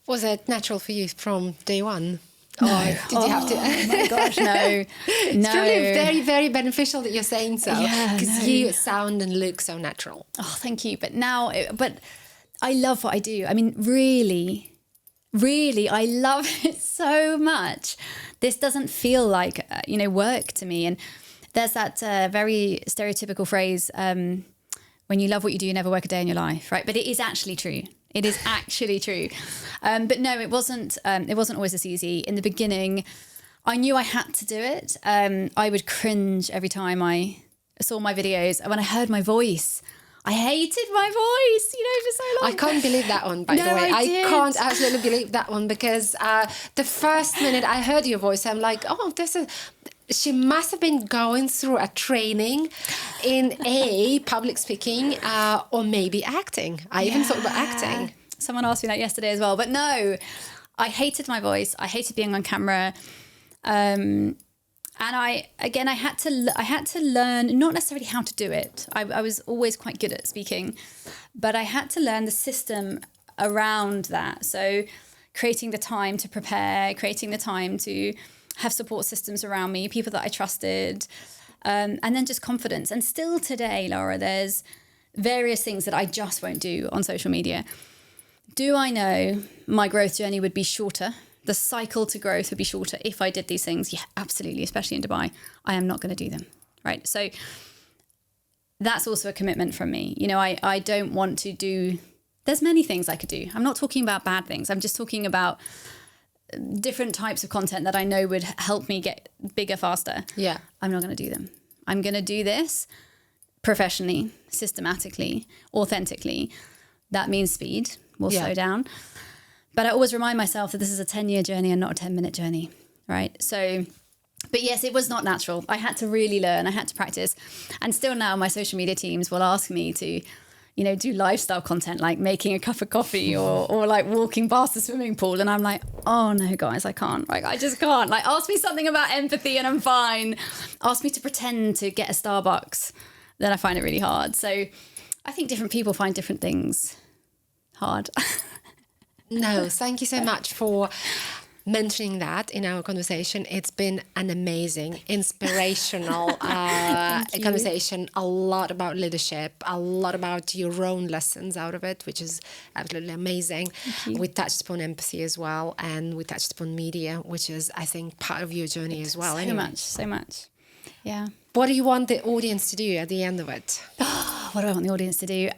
Was it natural for you from day one? No. Did you have to? Oh my gosh, no. It's really very, very beneficial that you're saying so. Because you sound and look so natural. Oh, thank you. But I love what I do. I mean, really, I love it so much. This doesn't feel like, work to me. And there's that very stereotypical phrase, when you love what you do, you never work a day in your life, right? But it is actually true. It is actually true. But no, it wasn't always this easy. In the beginning, I knew I had to do it. I would cringe every time I saw my videos. When I heard my voice, I hated my voice, for so long. I can't believe that one, by the way. I can't absolutely believe that one because the first minute I heard your voice, I'm like, oh, she must have been going through a training in public speaking or maybe acting. I even thought about acting. Someone asked me that yesterday as well. But no, I hated my voice. I hated being on camera. And I had to learn, not necessarily how to do it. I was always quite good at speaking, but I had to learn the system around that. So creating the time to prepare, creating the time to have support systems around me, people that I trusted, and then just confidence. And still today, Lara, there's various things that I just won't do on social media. Do I know my growth journey would be shorter? The cycle to growth would be shorter if I did these things? Yeah, absolutely, especially in Dubai. I am not going to do them, right? So that's also a commitment from me. I don't want to do... There's many things I could do. I'm not talking about bad things. I'm just talking about different types of content that I know would help me get bigger faster. Yeah. I'm not going to do them. I'm going to do this professionally, systematically, authentically. That means speed. We'll slow down. But I always remind myself that this is a 10-year journey and not a 10-minute journey, right? So, but yes, it was not natural. I had to really learn. I had to practice. And still now my social media teams will ask me to do lifestyle content like making a cup of coffee or like walking past the swimming pool. And I'm like, oh no, guys, I can't. Like, I just can't. Like, ask me something about empathy and I'm fine. Ask me to pretend to get a Starbucks, then I find it really hard. So I think different people find different things hard. No, thank you so much for mentioning that in our conversation. It's been an amazing, inspirational conversation. A lot about leadership, a lot about your own lessons out of it, which is absolutely amazing. We touched upon empathy as well, and we touched upon media, which is, I think, part of your journey as well. So much. Yeah. What do you want the audience to do at the end of it? What do I want the audience to do?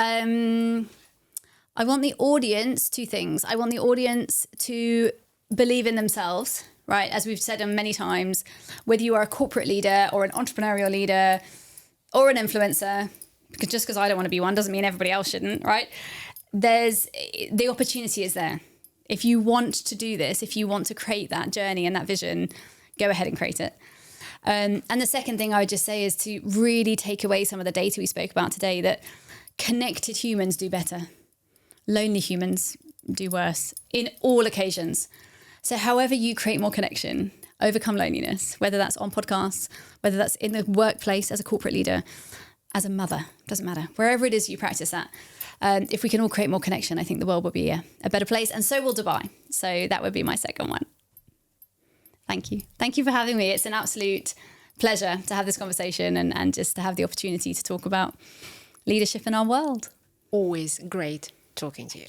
I want the audience, two things. I want the audience to believe in themselves, right? As we've said many times, whether you are a corporate leader or an entrepreneurial leader or an influencer, because I don't want to be one doesn't mean everybody else shouldn't, right? The opportunity is there. If you want to do this, if you want to create that journey and that vision, go ahead and create it. And the second thing I would just say is to really take away some of the data we spoke about today, that connected humans do better. Lonely humans do worse in all occasions. So however you create more connection, overcome loneliness, whether that's on podcasts, whether that's in the workplace as a corporate leader, as a mother, doesn't matter. Wherever it is you practice that. If we can all create more connection, I think the world will be a better place, and so will Dubai. So that would be my second one. Thank you. Thank you for having me. It's an absolute pleasure to have this conversation and just to have the opportunity to talk about leadership in our world. Always great talking to you.